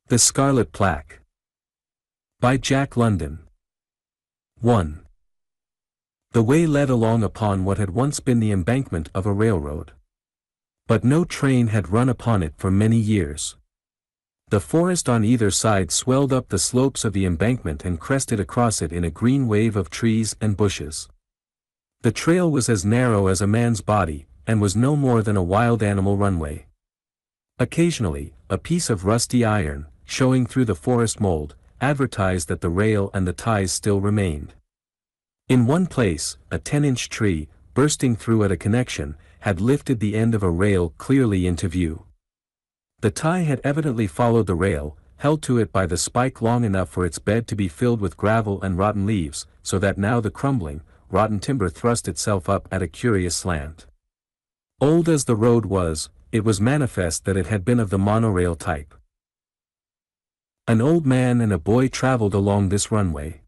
The Scarlet Plague. By Jack London. 1. The way led along upon what had once been the embankment of a railroad. But no train had run upon it for many years. The forest on either side swelled up the slopes of the embankment and crested across it in a green wave of trees and bushes. The trail was as narrow as a man's body, and was no more than a wild animal runway. Occasionally, a piece of rusty iron, showing through the forest mold, advertised that the rail and the ties still remained. In one place, a 10-inch tree, bursting through at a connection, had lifted the end of a rail clearly into view. The tie had evidently followed the rail, held to it by the spike long enough for its bed to be filled with gravel and rotten leaves, so that now the crumbling, rotten timber thrust itself up at a curious slant. Old as the road was, it was manifest that it had been of the monorail type. An old man and a boy traveled along this runway.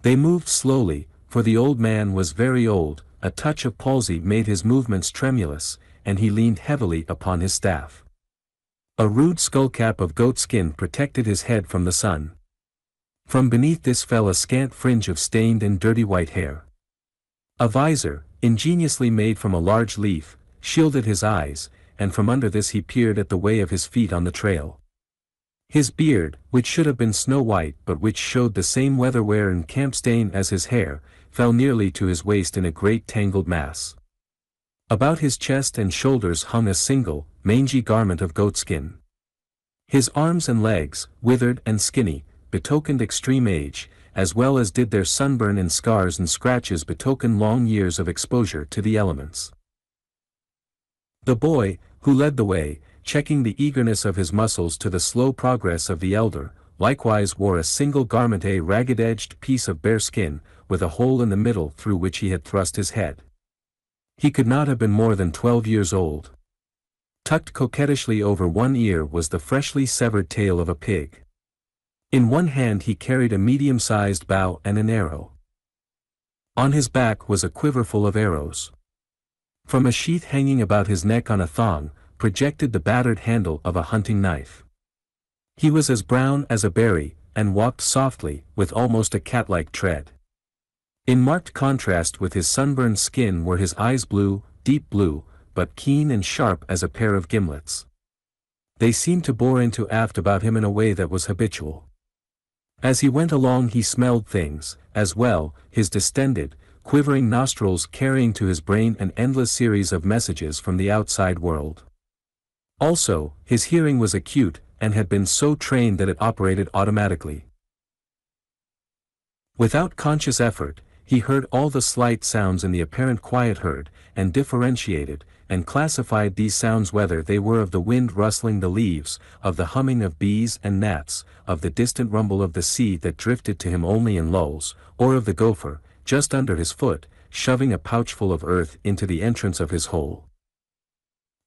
They moved slowly, for the old man was very old, a touch of palsy made his movements tremulous, and he leaned heavily upon his staff. A rude skullcap of goatskin protected his head from the sun. From beneath this fell a scant fringe of stained and dirty white hair. A visor, ingeniously made from a large leaf, shielded his eyes, and from under this he peered at the way of his feet on the trail. His beard, which should have been snow-white but which showed the same weather-wear and camp stain as his hair, fell nearly to his waist in a great tangled mass. About his chest and shoulders hung a single, mangy garment of goatskin. His arms and legs, withered and skinny, betokened extreme age, as well as did their sunburn and scars and scratches betoken long years of exposure to the elements. The boy, who led the way, checking the eagerness of his muscles to the slow progress of the elder, likewise wore a single garment, a ragged-edged piece of bare skin, with a hole in the middle through which he had thrust his head. He could not have been more than 12 years old. Tucked coquettishly over one ear was the freshly severed tail of a pig. In one hand he carried a medium-sized bow and an arrow. On his back was a quiver full of arrows. From a sheath hanging about his neck on a thong, projected the battered handle of a hunting knife. He was as brown as a berry, and walked softly, with almost a cat-like tread. In marked contrast with his sunburned skin were his eyes blue, deep blue, but keen and sharp as a pair of gimlets. They seemed to bore into aft about him in a way that was habitual. As he went along he smelled things, as well, his distended, quivering nostrils carrying to his brain an endless series of messages from the outside world. Also, his hearing was acute, and had been so trained that it operated automatically. Without conscious effort, he heard all the slight sounds in the apparent quiet heard, and differentiated, and classified these sounds whether they were of the wind rustling the leaves, of the humming of bees and gnats, of the distant rumble of the sea that drifted to him only in lulls, or of the gopher, just under his foot, shoving a pouchful of earth into the entrance of his hole.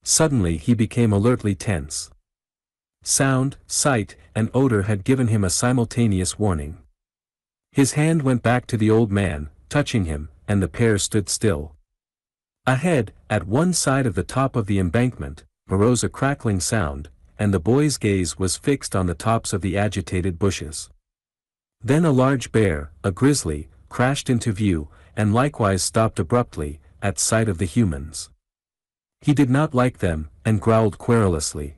Suddenly he became alertly tense. Sound, sight, and odor had given him a simultaneous warning. His hand went back to the old man, touching him, and the pair stood still. Ahead, at one side of the top of the embankment, arose a crackling sound, and the boy's gaze was fixed on the tops of the agitated bushes. Then a large bear, a grizzly, crashed into view, and likewise stopped abruptly, at sight of the humans. He did not like them, and growled querulously.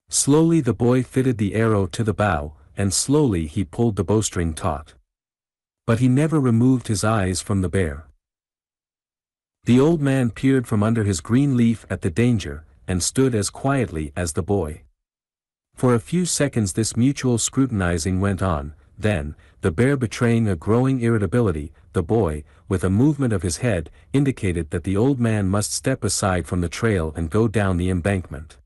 Slowly the boy fitted the arrow to the bow, and slowly he pulled the bowstring taut. But he never removed his eyes from the bear. The old man peered from under his green leaf at the danger, and stood as quietly as the boy. For a few seconds this mutual scrutinizing went on, then, the bear betraying a growing irritability, the boy, with a movement of his head, indicated that the old man must step aside from the trail and go down the embankment.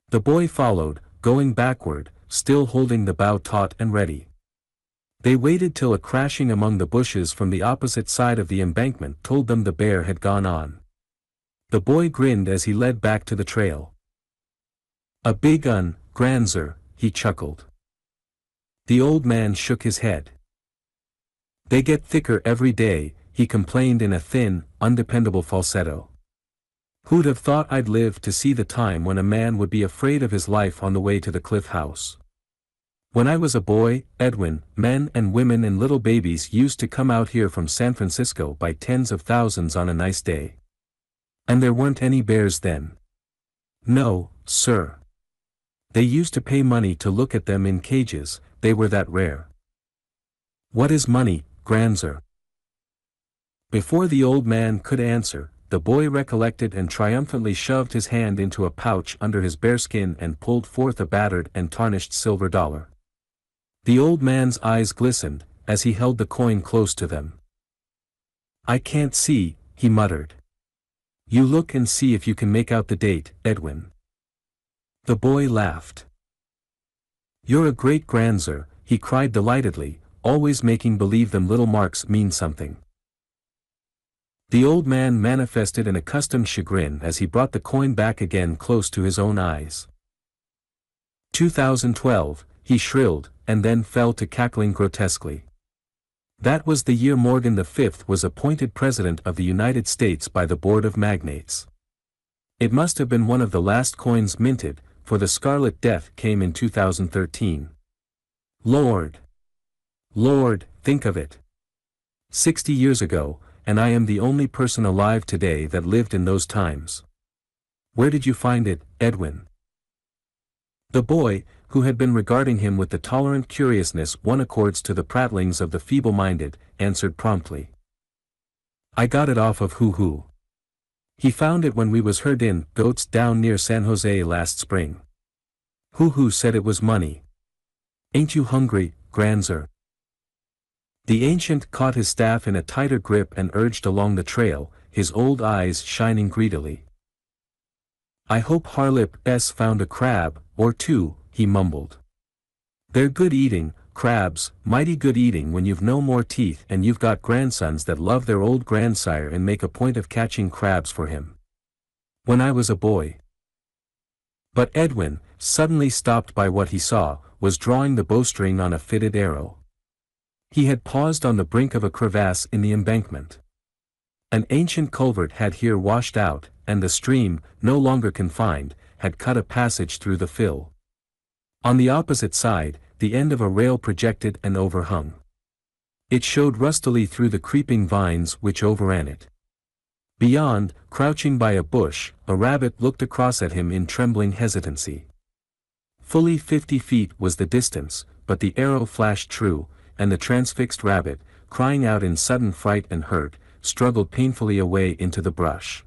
The boy followed, going backward, still holding the bow taut and ready. They waited till a crashing among the bushes from the opposite side of the embankment told them the bear had gone on. The boy grinned as he led back to the trail. "A big un, Granser," he chuckled. The old man shook his head. "They get thicker every day," he complained in a thin, undependable falsetto. Who'd have thought I'd live to see the time when a man would be afraid of his life on the way to the cliff house? When I was a boy, Edwin, men and women and little babies used to come out here from San Francisco by tens of thousands on a nice day. And there weren't any bears then. No, sir. They used to pay money to look at them in cages, they were that rare. What is money, Granser? Before the old man could answer, the boy recollected and triumphantly shoved his hand into a pouch under his bearskin and pulled forth a battered and tarnished silver dollar. The old man's eyes glistened, as he held the coin close to them. I can't see, he muttered. You look and see if you can make out the date, Edwin. The boy laughed. You're a great Granser, he cried delightedly, always making believe them little marks mean something. The old man manifested an accustomed chagrin as he brought the coin back again close to his own eyes. 2012, he shrilled, and then fell to cackling grotesquely. That was the year Morgan V was appointed President of the United States by the Board of Magnates. It must have been one of the last coins minted, for the Scarlet Death came in 2013. Lord! Lord, think of it! 60 years ago, and I am the only person alive today that lived in those times. Where did you find it, Edwin? The boy, who had been regarding him with the tolerant curiousness one accords to the prattlings of the feeble-minded, answered promptly. I got it off of Hoo-Hoo. He found it when we was herdin' goats down near San Jose last spring. Hoo-Hoo said it was money. Ain't you hungry, Granser? The ancient caught his staff in a tighter grip and urged along the trail, his old eyes shining greedily. I hope Hare-Lip s found a crab, or two, he mumbled. They're good eating, crabs, mighty good eating when you've no more teeth and you've got grandsons that love their old grandsire and make a point of catching crabs for him. When I was a boy. But Edwin, suddenly stopped by what he saw, was drawing the bowstring on a fitted arrow. He had paused on the brink of a crevasse in the embankment. An ancient culvert had here washed out, and the stream, no longer confined, had cut a passage through the fill. On the opposite side, the end of a rail projected and overhung. It showed rustily through the creeping vines which overran it. Beyond, crouching by a bush, a rabbit looked across at him in trembling hesitancy. Fully 50 feet was the distance, but the arrow flashed true, and the transfixed rabbit, crying out in sudden fright and hurt, struggled painfully away into the brush.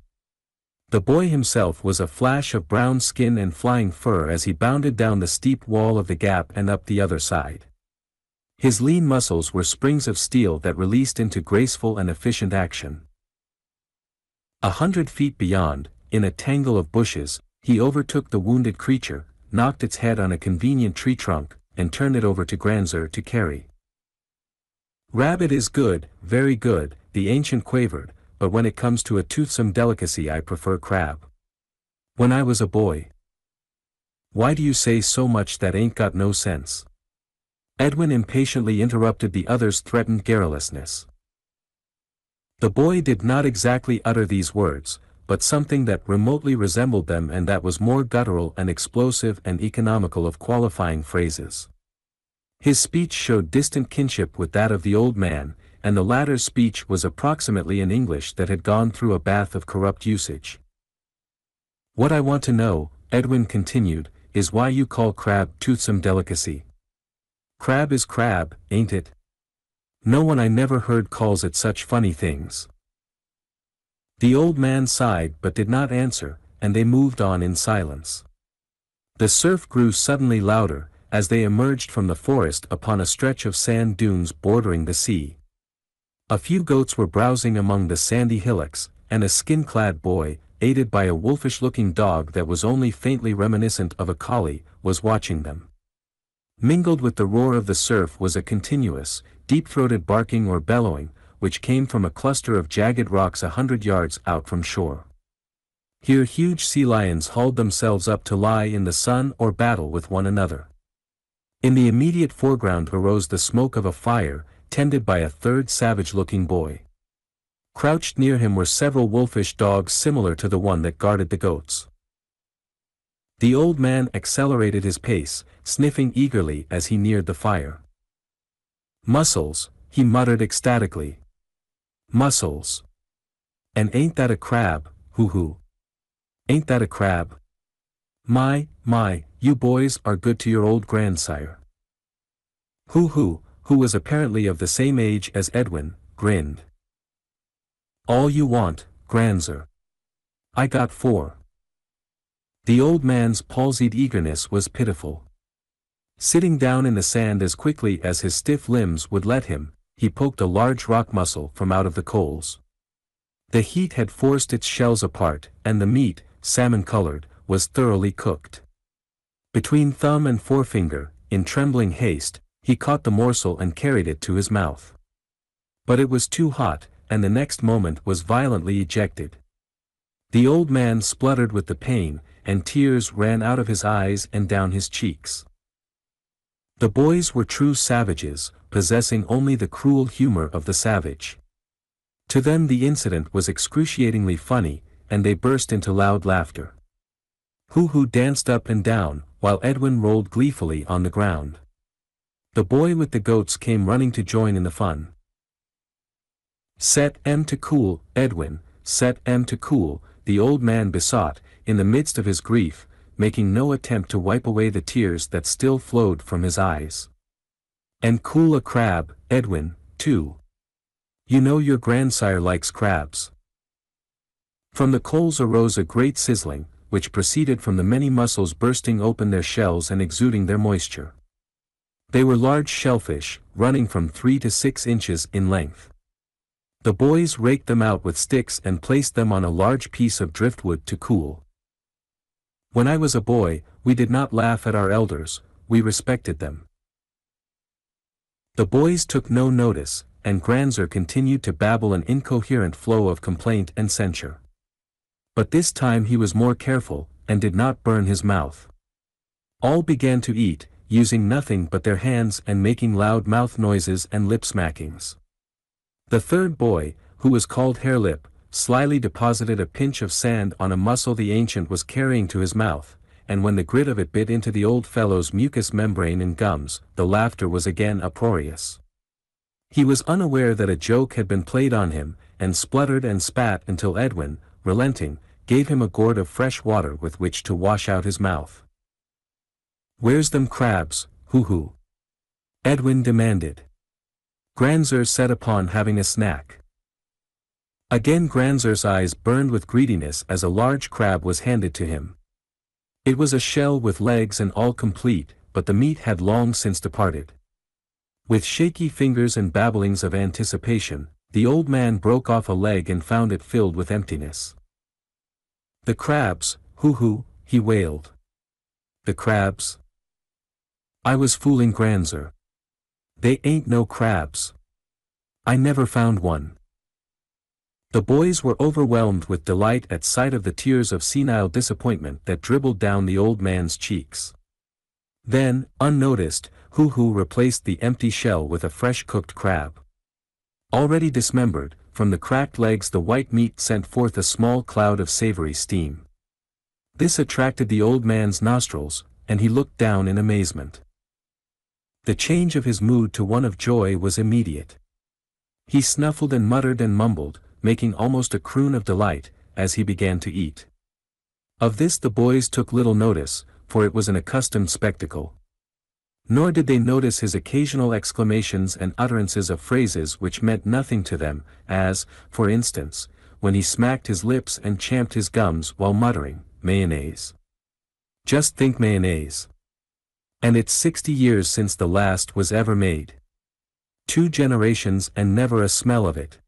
The boy himself was a flash of brown skin and flying fur as he bounded down the steep wall of the gap and up the other side. His lean muscles were springs of steel that released into graceful and efficient action. 100 feet beyond, in a tangle of bushes, he overtook the wounded creature, knocked its head on a convenient tree trunk, and turned it over to Granser to carry. Rabbit is good, very good, the ancient quavered, but when it comes to a toothsome delicacy I prefer crab. When I was a boy. Why do you say so much that ain't got no sense? Edwin impatiently interrupted the other's threatened garrulousness. The boy did not exactly utter these words, but something that remotely resembled them and that was more guttural and explosive and economical of qualifying phrases. His speech showed distant kinship with that of the old man, and the latter's speech was approximately an English that had gone through a bath of corrupt usage. What I want to know, Edwin continued, is why you call crab toothsome delicacy. Crab is crab, ain't it? No one I never heard calls it such funny things. The old man sighed but did not answer, and they moved on in silence. The surf grew suddenly louder, as they emerged from the forest upon a stretch of sand dunes bordering the sea. A few goats were browsing among the sandy hillocks, and a skin-clad boy, aided by a wolfish-looking dog that was only faintly reminiscent of a collie, was watching them. Mingled with the roar of the surf was a continuous, deep-throated barking or bellowing, which came from a cluster of jagged rocks 100 yards out from shore. Here huge sea lions hauled themselves up to lie in the sun or battle with one another. In the immediate foreground arose the smoke of a fire, tended by a third savage-looking boy. Crouched near him were several wolfish dogs similar to the one that guarded the goats. The old man accelerated his pace, sniffing eagerly as he neared the fire. "Mussels," he muttered ecstatically. "Mussels. And ain't that a crab, hoo-hoo. Ain't that a crab? My, you boys are good to your old grandsire." Hoo-hoo, who was apparently of the same age as Edwin, grinned. "All you want, Granser. I got 4. The old man's palsied eagerness was pitiful. Sitting down in the sand as quickly as his stiff limbs would let him, he poked a large rock mussel from out of the coals. The heat had forced its shells apart, and the meat, salmon-colored, was thoroughly cooked. Between thumb and forefinger, in trembling haste, he caught the morsel and carried it to his mouth. But it was too hot, and the next moment was violently ejected. The old man spluttered with the pain, and tears ran out of his eyes and down his cheeks. The boys were true savages, possessing only the cruel humor of the savage. To them the incident was excruciatingly funny, and they burst into loud laughter. Hoo-hoo danced up and down, while Edwin rolled gleefully on the ground. The boy with the goats came running to join in the fun. "Set 'em to cool, Edwin, set 'em to cool," the old man besought, in the midst of his grief, making no attempt to wipe away the tears that still flowed from his eyes. "And cool a crab, Edwin, too. You know your grandsire likes crabs." From the coals arose a great sizzling, which proceeded from the many mussels bursting open their shells and exuding their moisture. They were large shellfish, running from 3 to 6 inches in length. The boys raked them out with sticks and placed them on a large piece of driftwood to cool. When I was a boy, we did not laugh at our elders, we respected them. The boys took no notice, and Granser continued to babble an incoherent flow of complaint and censure. But this time he was more careful, and did not burn his mouth. All began to eat, using nothing but their hands and making loud mouth noises and lip smackings. The third boy, who was called Hare-Lip, slyly deposited a pinch of sand on a mussel the ancient was carrying to his mouth, and when the grit of it bit into the old fellow's mucous membrane and gums, the laughter was again uproarious. He was unaware that a joke had been played on him, and spluttered and spat until Edwin, relenting, gave him a gourd of fresh water with which to wash out his mouth. "Where's them crabs, hoo-hoo?" Edwin demanded. Granser set upon having a snack. Again Granser's eyes burned with greediness as a large crab was handed to him. It was a shell with legs and all complete, but the meat had long since departed. With shaky fingers and babblings of anticipation, the old man broke off a leg and found it filled with emptiness. "The crabs, hoo-hoo," he wailed. "The crabs? I was fooling Granser. They ain't no crabs. I never found one." The boys were overwhelmed with delight at sight of the tears of senile disappointment that dribbled down the old man's cheeks. Then, unnoticed, Hoo-Hoo replaced the empty shell with a fresh cooked crab. Already dismembered, from the cracked legs the white meat sent forth a small cloud of savory steam. This attracted the old man's nostrils, and he looked down in amazement. The change of his mood to one of joy was immediate. He snuffled and muttered and mumbled, making almost a croon of delight, as he began to eat. Of this the boys took little notice, for it was an accustomed spectacle. Nor did they notice his occasional exclamations and utterances of phrases which meant nothing to them, as, for instance, when he smacked his lips and champed his gums while muttering, "Mayonnaise. Just think mayonnaise. And it's 60 years since the last was ever made. 2 generations and never a smell of it.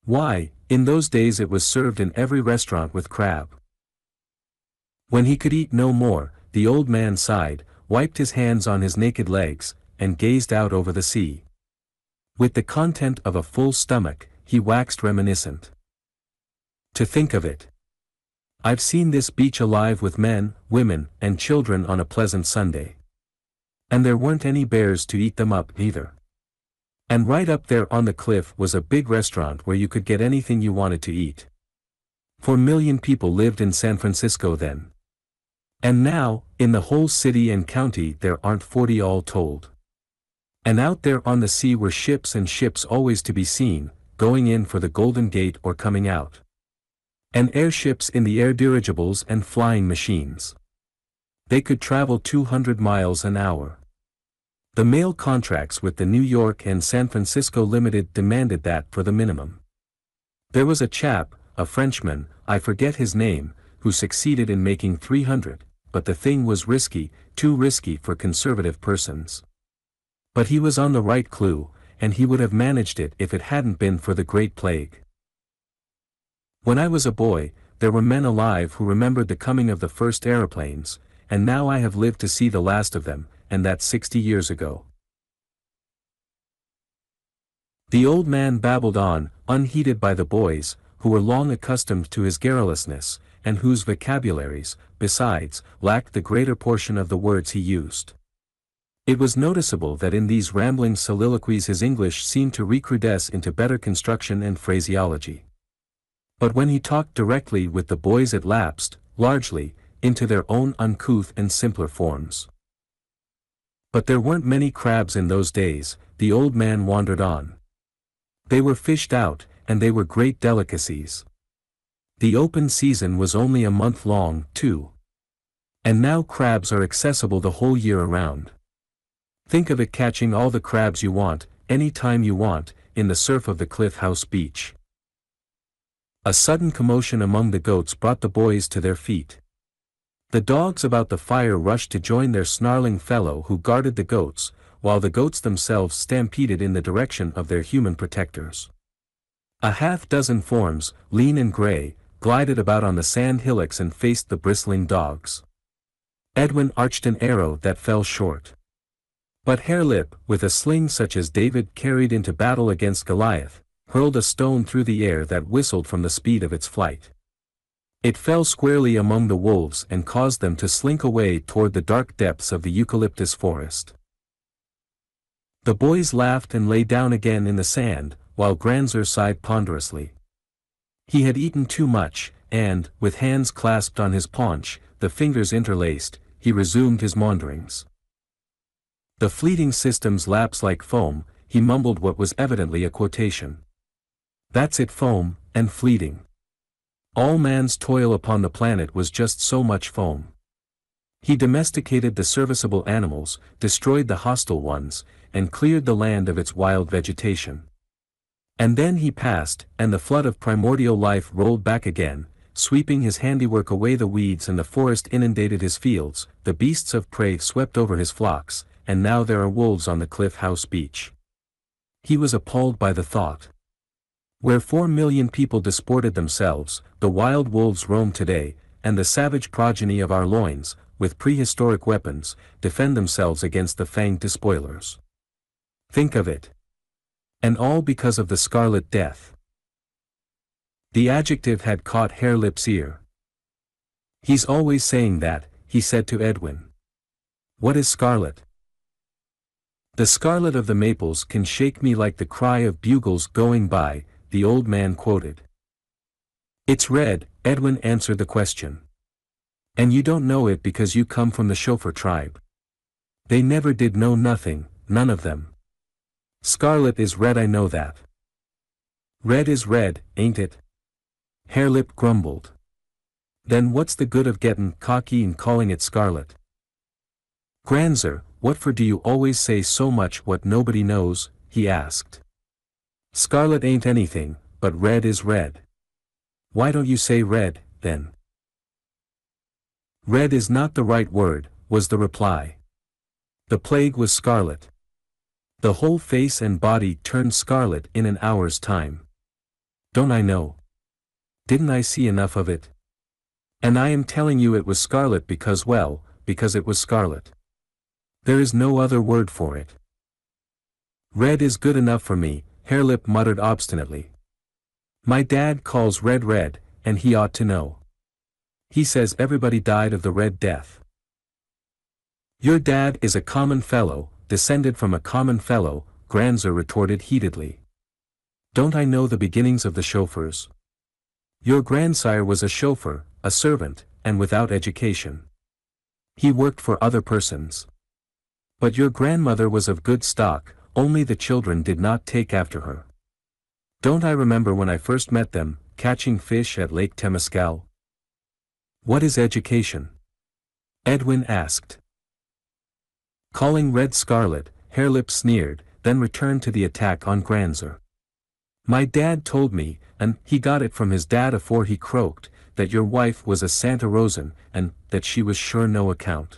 Why, in those days it was served in every restaurant with crab." When he could eat no more, the old man sighed, wiped his hands on his naked legs, and gazed out over the sea. With the content of a full stomach, he waxed reminiscent. "To think of it. I've seen this beach alive with men, women, and children on a pleasant Sunday. And there weren't any bears to eat them up either. And right up there on the cliff was a big restaurant where you could get anything you wanted to eat. 4 million people lived in San Francisco then. And now, in the whole city and county there aren't 40 all told. And out there on the sea were ships and ships always to be seen, going in for the Golden Gate or coming out. And airships in the air, dirigibles and flying machines. They could travel 200 miles an hour. The mail contracts with the New York and San Francisco Limited demanded that for the minimum. There was a chap, a Frenchman, I forget his name, who succeeded in making 300, but the thing was risky, too risky for conservative persons. But he was on the right clue, and he would have managed it if it hadn't been for the Great Plague. When I was a boy, there were men alive who remembered the coming of the first aeroplanes, and now I have lived to see the last of them, and that's 60 years ago. The old man babbled on, unheeded by the boys, who were long accustomed to his garrulousness, and whose vocabularies, besides, lacked the greater portion of the words he used. It was noticeable that in these rambling soliloquies his English seemed to recrudesce into better construction and phraseology. But when he talked directly with the boys it lapsed, largely, into their own uncouth and simpler forms. But there weren't many crabs in those days, the old man wandered on. They were fished out, and they were great delicacies. The open season was only a month long, too. And now crabs are accessible the whole year around. Think of it, catching all the crabs you want, any time you want, in the surf of the Cliff House beach. A sudden commotion among the goats brought the boys to their feet. The dogs about the fire rushed to join their snarling fellow who guarded the goats, while the goats themselves stampeded in the direction of their human protectors. A half-dozen forms, lean and gray, glided about on the sand hillocks and faced the bristling dogs. Edwin arched an arrow that fell short. But Hare-Lip, with a sling such as David carried into battle against Goliath, hurled a stone through the air that whistled from the speed of its flight. It fell squarely among the wolves and caused them to slink away toward the dark depths of the eucalyptus forest. The boys laughed and lay down again in the sand, while Granser sighed ponderously. He had eaten too much, and, with hands clasped on his paunch, the fingers interlaced, he resumed his maunderings. The fleeting systems lapse like foam, he mumbled what was evidently a quotation. That's it, foam, and fleeting. All man's toil upon the planet was just so much foam. He domesticated the serviceable animals, destroyed the hostile ones, and cleared the land of its wild vegetation. And then he passed, and the flood of primordial life rolled back again, sweeping his handiwork away. The weeds and the forest inundated his fields, the beasts of prey swept over his flocks, and now there are wolves on the Cliff House beach. He was appalled by the thought. Where 4 million people disported themselves, the wild wolves roam today, and the savage progeny of our loins, with prehistoric weapons, defend themselves against the fanged despoilers. Think of it. And all because of the Scarlet Death. The adjective had caught Hare-Lip's ear. He's always saying that, he said to Edwin. What is scarlet? The scarlet of the maples can shake me like the cry of bugles going by, the old man quoted. It's red, Edwin answered the question. And you don't know it because you come from the chauffeur tribe. They never did know nothing, none of them. Scarlet is red, I know that. Red is red, ain't it? Hare-Lip grumbled. Then what's the good of gettin' cocky and calling it scarlet? Granser, what for do you always say so much what nobody knows? He asked. Scarlet ain't anything, but red is red. Why don't you say red, then? Red is not the right word, was the reply. The plague was scarlet. The whole face and body turned scarlet in an hour's time. Don't I know? Didn't I see enough of it? And I am telling you it was scarlet because, well, because it was scarlet. There is no other word for it. Red is good enough for me, Hare-Lip muttered obstinately. My dad calls red red, and he ought to know. He says everybody died of the Red Death. Your dad is a common fellow, descended from a common fellow, Granser retorted heatedly. Don't I know the beginnings of the chauffeurs? Your grandsire was a chauffeur, a servant, and without education. He worked for other persons. But your grandmother was of good stock, only the children did not take after her. Don't I remember when I first met them, catching fish at Lake Temescal? What is education? Edwin asked. Calling red scarlet, Hare-Lip sneered, then returned to the attack on Granser. My dad told me, and he got it from his dad afore he croaked, that your wife was a Santa Rosan, and that she was sure no account.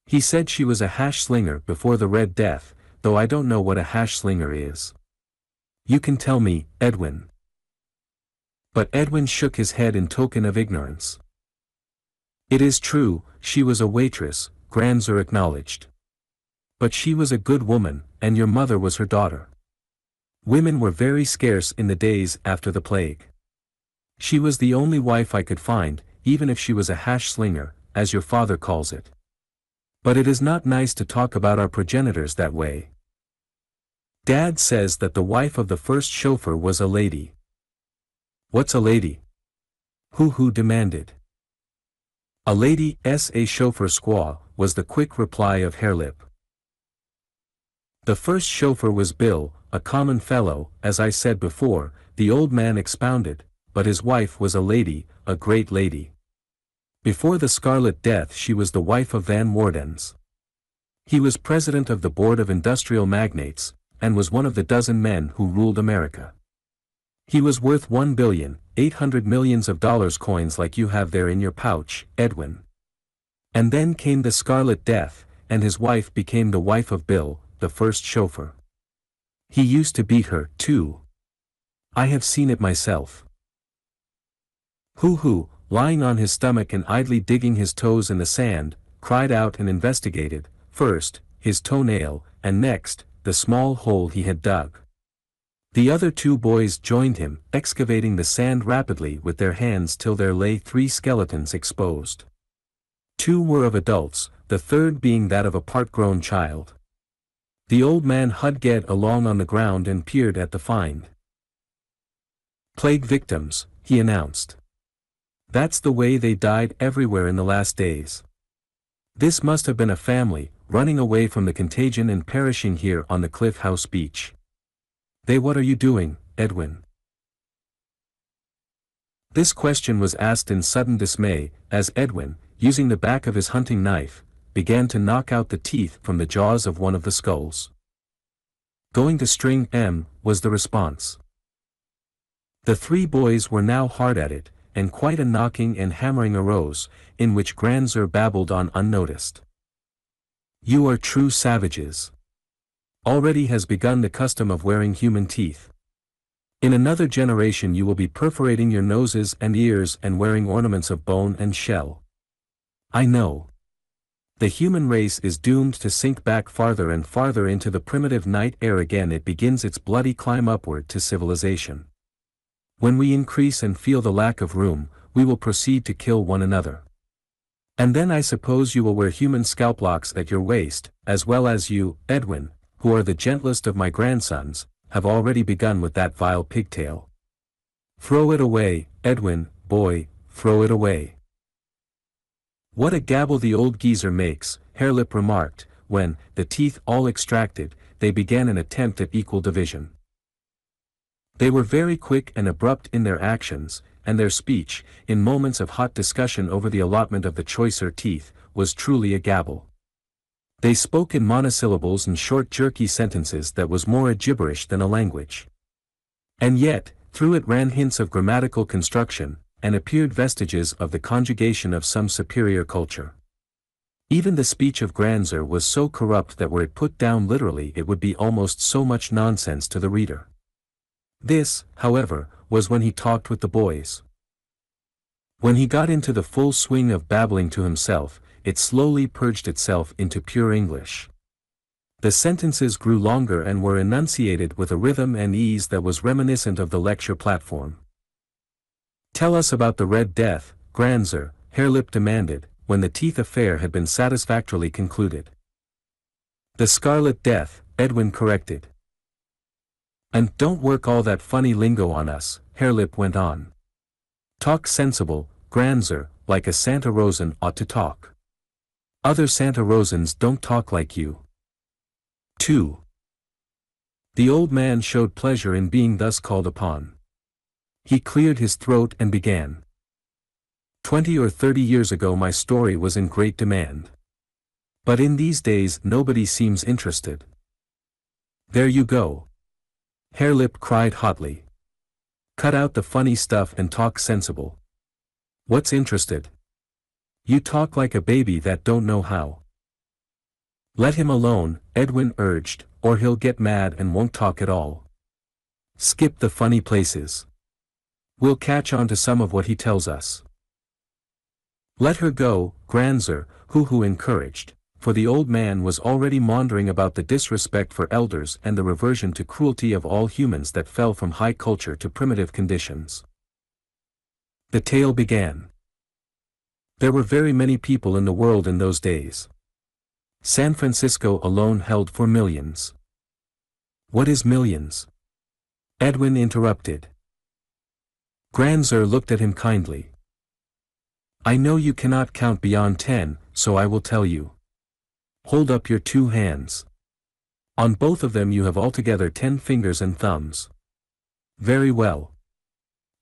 He said she was a hash slinger before the Red Death, though I don't know what a hash slinger is. You can tell me, Edwin. But Edwin shook his head in token of ignorance. It is true, she was a waitress, Granser acknowledged. But she was a good woman, and your mother was her daughter. Women were very scarce in the days after the plague. She was the only wife I could find, even if she was a hash slinger, as your father calls it. But it is not nice to talk about our progenitors that way. Dad says that the wife of the first chauffeur was a lady. What's a lady? Who demanded. A lady, a chauffeur squaw, was the quick reply of Hare-Lip. The first chauffeur was Bill, a common fellow, as I said before, the old man expounded, but his wife was a lady, a great lady. Before the Scarlet Death she was the wife of Van Wardens. He was president of the Board of Industrial Magnates, and was one of the dozen men who ruled America. He was worth $1,800,000,000 coins like you have there in your pouch, Edwin. And then came the Scarlet Death, and his wife became the wife of Bill, the first chauffeur. He used to beat her, too. I have seen it myself. Who, lying on his stomach and idly digging his toes in the sand, cried out and investigated, first, his toenail, and next, the small hole he had dug. The other two boys joined him, excavating the sand rapidly with their hands till there lay 3 skeletons exposed. 2 were of adults, the third being that of a part-grown child. The old man hud-get along on the ground and peered at the find. Plague victims, he announced. That's the way they died everywhere in the last days. This must have been a family, running away from the contagion and perishing here on the Cliff House beach. What are you doing, Edwin? This question was asked in sudden dismay, as Edwin, using the back of his hunting knife, began to knock out the teeth from the jaws of one of the skulls. Going to string M, was the response. The 3 boys were now hard at it, and quite a knocking and hammering arose, in which Granser babbled on unnoticed. You are true savages. Already has begun the custom of wearing human teeth. In another generation you will be perforating your noses and ears and wearing ornaments of bone and shell. I know. The human race is doomed to sink back farther and farther into the primitive night air again. It begins its bloody climb upward to civilization. When we increase and feel the lack of room, we will proceed to kill one another. And then I suppose you will wear human scalp locks at your waist, as well as you, Edwin, who are the gentlest of my grandsons, have already begun with that vile pigtail. Throw it away, Edwin, boy, throw it away. What a gabble the old geezer makes, Hare-Lip remarked, when, the teeth all extracted, they began an attempt at equal division. They were very quick and abrupt in their actions, and their speech, in moments of hot discussion over the allotment of the choicer teeth, was truly a gabble. They spoke in monosyllables and short jerky sentences that was more a gibberish than a language. And yet, through it ran hints of grammatical construction, and appeared vestiges of the conjugation of some superior culture. Even the speech of Granser was so corrupt that were it put down literally it would be almost so much nonsense to the reader. This, however, was when he talked with the boys. When he got into the full swing of babbling to himself, it slowly purged itself into pure English. The sentences grew longer and were enunciated with a rhythm and ease that was reminiscent of the lecture platform. Tell us about the Red Death, Granser, Hare-Lip demanded, when the teeth affair had been satisfactorily concluded. The Scarlet Death, Edwin corrected. And don't work all that funny lingo on us, Hare-Lip went on. Talk sensible, Granser, like a Santa Rosan ought to talk. Other Santa Rosans don't talk like you. 2. The old man showed pleasure in being thus called upon. He cleared his throat and began. 20 or 30 years ago my story was in great demand. But in these days nobody seems interested. There you go. Hare-Lip cried hotly. Cut out the funny stuff and talk sensible. What's interested? You talk like a baby that don't know how. Let him alone, Edwin urged, or he'll get mad and won't talk at all. Skip the funny places. We'll catch on to some of what he tells us. Let her go, Granser, who encouraged, for the old man was already maundering about the disrespect for elders and the reversion to cruelty of all humans that fell from high culture to primitive conditions. The tale began. There were very many people in the world in those days. San Francisco alone held 4 millions. What is millions? Edwin interrupted. Granser looked at him kindly. I know you cannot count beyond 10, so I will tell you. Hold up your 2 hands. On both of them you have altogether 10 fingers and thumbs. Very well.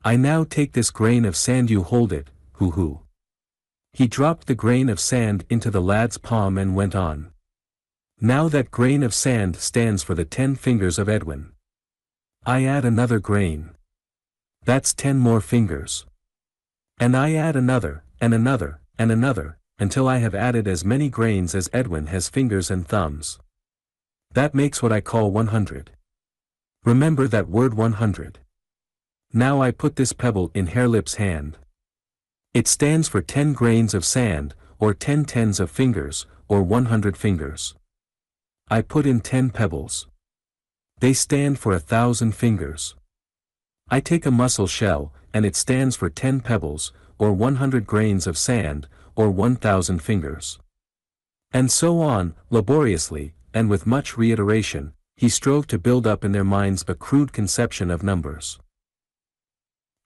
I now take this grain of sand, you hold it, hoo. He dropped the grain of sand into the lad's palm and went on. Now that grain of sand stands for the 10 fingers of Edwin. I add another grain. That's 10 more fingers. And I add another, and another, and another, until I have added as many grains as Edwin has fingers and thumbs. That makes what I call 100. Remember that word 100. Now I put this pebble in Hare-Lip's hand. It stands for 10 grains of sand, or 10 tens of fingers, or 100 fingers. I put in 10 pebbles. They stand for 1,000 fingers. I take a mussel shell, and it stands for 10 pebbles, or 100 grains of sand, or 1,000 fingers. And so on, laboriously, and with much reiteration, he strove to build up in their minds a crude conception of numbers.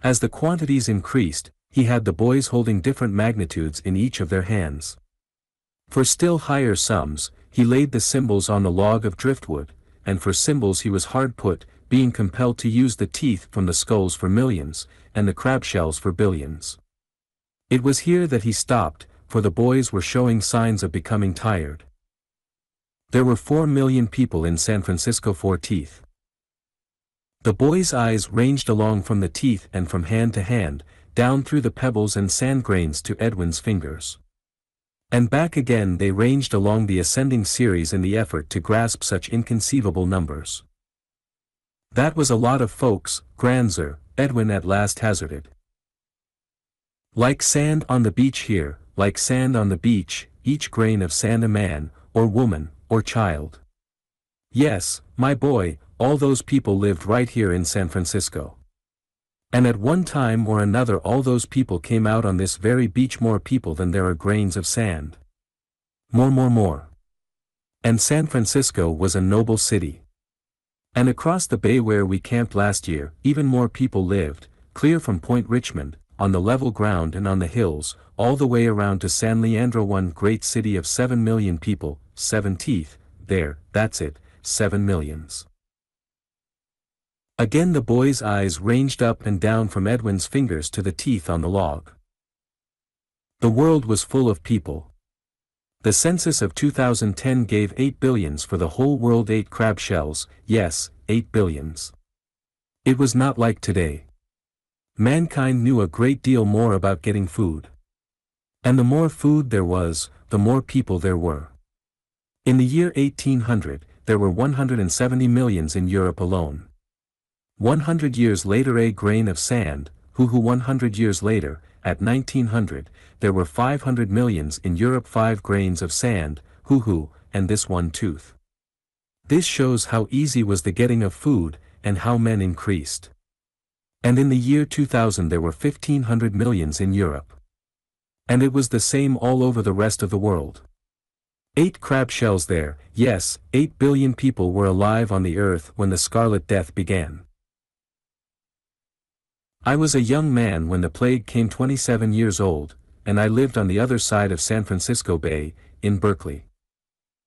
As the quantities increased, he had the boys holding different magnitudes in each of their hands. For still higher sums, he laid the symbols on the log of driftwood, and for symbols he was hard put, being compelled to use the teeth from the skulls for millions, and the crab shells for billions. It was here that he stopped, for the boys were showing signs of becoming tired. There were 4 million people in San Francisco. 4 teeth. The boys' eyes ranged along from the teeth and from hand to hand, down through the pebbles and sand grains to Edwin's fingers. And back again they ranged along the ascending series in the effort to grasp such inconceivable numbers. That was a lot of folks, Granser, Edwin at last hazarded. Like sand on the beach here, like sand on the beach, each grain of sand a man, or woman, or child. Yes, my boy, all those people lived right here in San Francisco. And at one time or another all those people came out on this very beach, more people than there are grains of sand. More. And San Francisco was a noble city. And across the bay where we camped last year, even more people lived, clear from Point Richmond, on the level ground and on the hills, all the way around to San Leandro, one great city of 7 million people, 7 teeth, there, that's it, 7 millions. Again the boy's eyes ranged up and down from Edwin's fingers to the teeth on the log. The world was full of people. The census of 2010 gave 8 billions for the whole world, 8 crab shells, yes, 8 billions. It was not like today. Mankind knew a great deal more about getting food. And the more food there was, the more people there were. In the year 1800, there were 170 millions in Europe alone. 100 years later a grain of sand, 100 years later, at 1900, there were 500 millions in Europe, 5 grains of sand, and this 1 tooth. This shows how easy was the getting of food, and how men increased. And in the year 2000 there were 1500 millions in Europe. And it was the same all over the rest of the world. 8 crab shells there, yes, 8 billion people were alive on the earth when the Scarlet Death began. I was a young man when the plague came 27 years old, and I lived on the other side of San Francisco Bay, in Berkeley.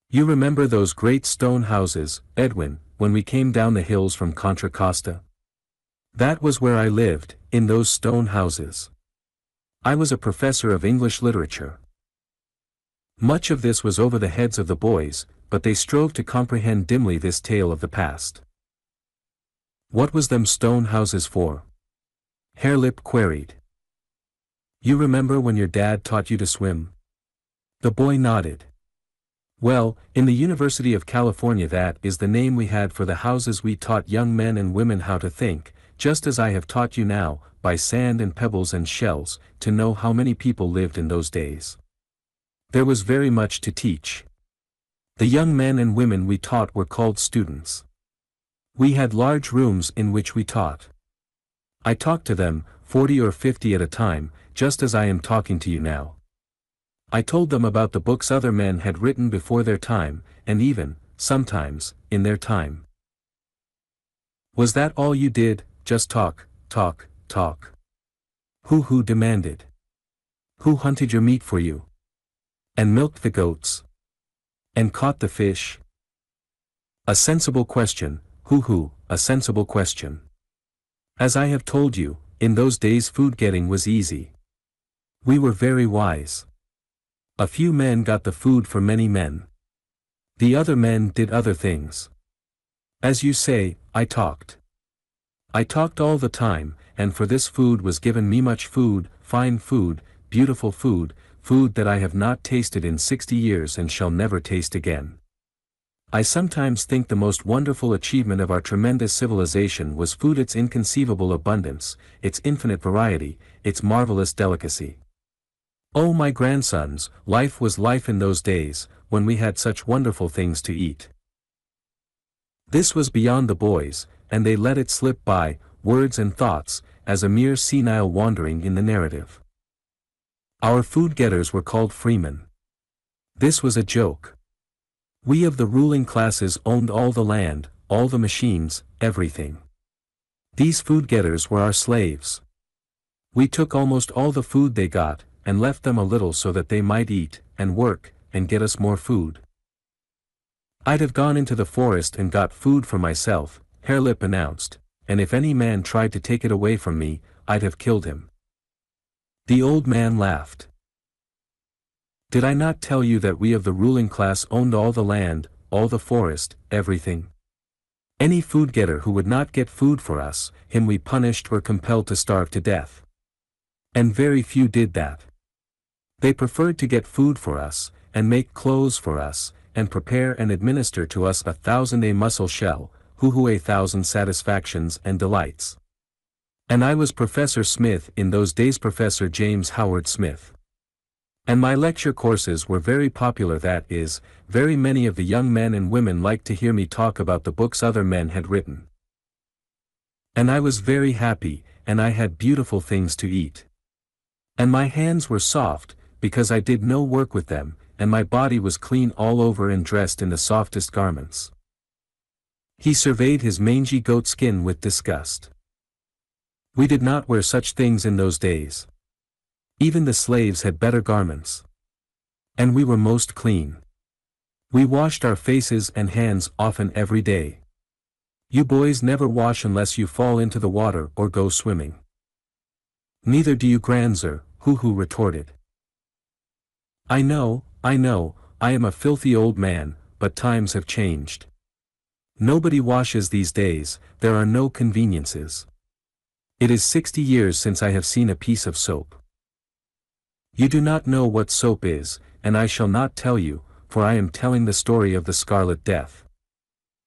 You remember those great stone houses, Edwin, when we came down the hills from Contra Costa? That was where I lived, in those stone houses. I was a professor of English literature. Much of this was over the heads of the boys, but they strove to comprehend dimly this tale of the past. What was them stone houses for? Hare-Lip queried. You remember when your dad taught you to swim? The boy nodded. Well, in the University of California, that is the name we had for the houses we taught young men and women how to think, just as I have taught you now, by sand and pebbles and shells, to know how many people lived in those days. There was very much to teach. The young men and women we taught were called students. We had large rooms in which we taught. I talked to them, 40 or 50 at a time, just as I am talking to you now. I told them about the books other men had written before their time, and even, sometimes, in their time. Was that all you did, just talk, talk, talk? Who demanded? Who hunted your meat for you? And milked the goats? And caught the fish? A sensible question, a sensible question. As I have told you, in those days food getting was easy. We were very wise. A few men got the food for many men. The other men did other things. As you say, I talked. I talked all the time, and for this food was given me much food, fine food, beautiful food, food that I have not tasted in 60 years and shall never taste again. I sometimes think the most wonderful achievement of our tremendous civilization was food, its inconceivable abundance, its infinite variety, its marvelous delicacy. Oh my grandsons, life was life in those days, when we had such wonderful things to eat. This was beyond the boys, and they let it slip by, words and thoughts, as a mere senile wandering in the narrative. Our food-getters were called freemen. This was a joke. We of the ruling classes owned all the land, all the machines, everything. These food-getters were our slaves. We took almost all the food they got, and left them a little so that they might eat, and work, and get us more food. I'd have gone into the forest and got food for myself, Hare-Lip announced, and if any man tried to take it away from me, I'd have killed him. The old man laughed. Did I not tell you that we of the ruling class owned all the land, all the forest, everything? Any food-getter who would not get food for us, him we punished or compelled to starve to death. And very few did that. They preferred to get food for us, and make clothes for us, and prepare and administer to us 1,000 a muscle shell, a 1,000 satisfactions and delights. And I was Professor Smith in those days, Professor James Howard Smith. And my lecture courses were very popular, that is, very many of the young men and women liked to hear me talk about the books other men had written. And I was very happy, and I had beautiful things to eat. And my hands were soft, because I did no work with them, and my body was clean all over and dressed in the softest garments. He surveyed his mangy goat skin with disgust. We did not wear such things in those days. Even the slaves had better garments. And we were most clean. We washed our faces and hands often every day. You boys never wash unless you fall into the water or go swimming. Neither do you, Granser, who retorted. I know, I am a filthy old man, but times have changed. Nobody washes these days, there are no conveniences. It is 60 years since I have seen a piece of soap. You do not know what soap is, and I shall not tell you, for I am telling the story of the Scarlet Death.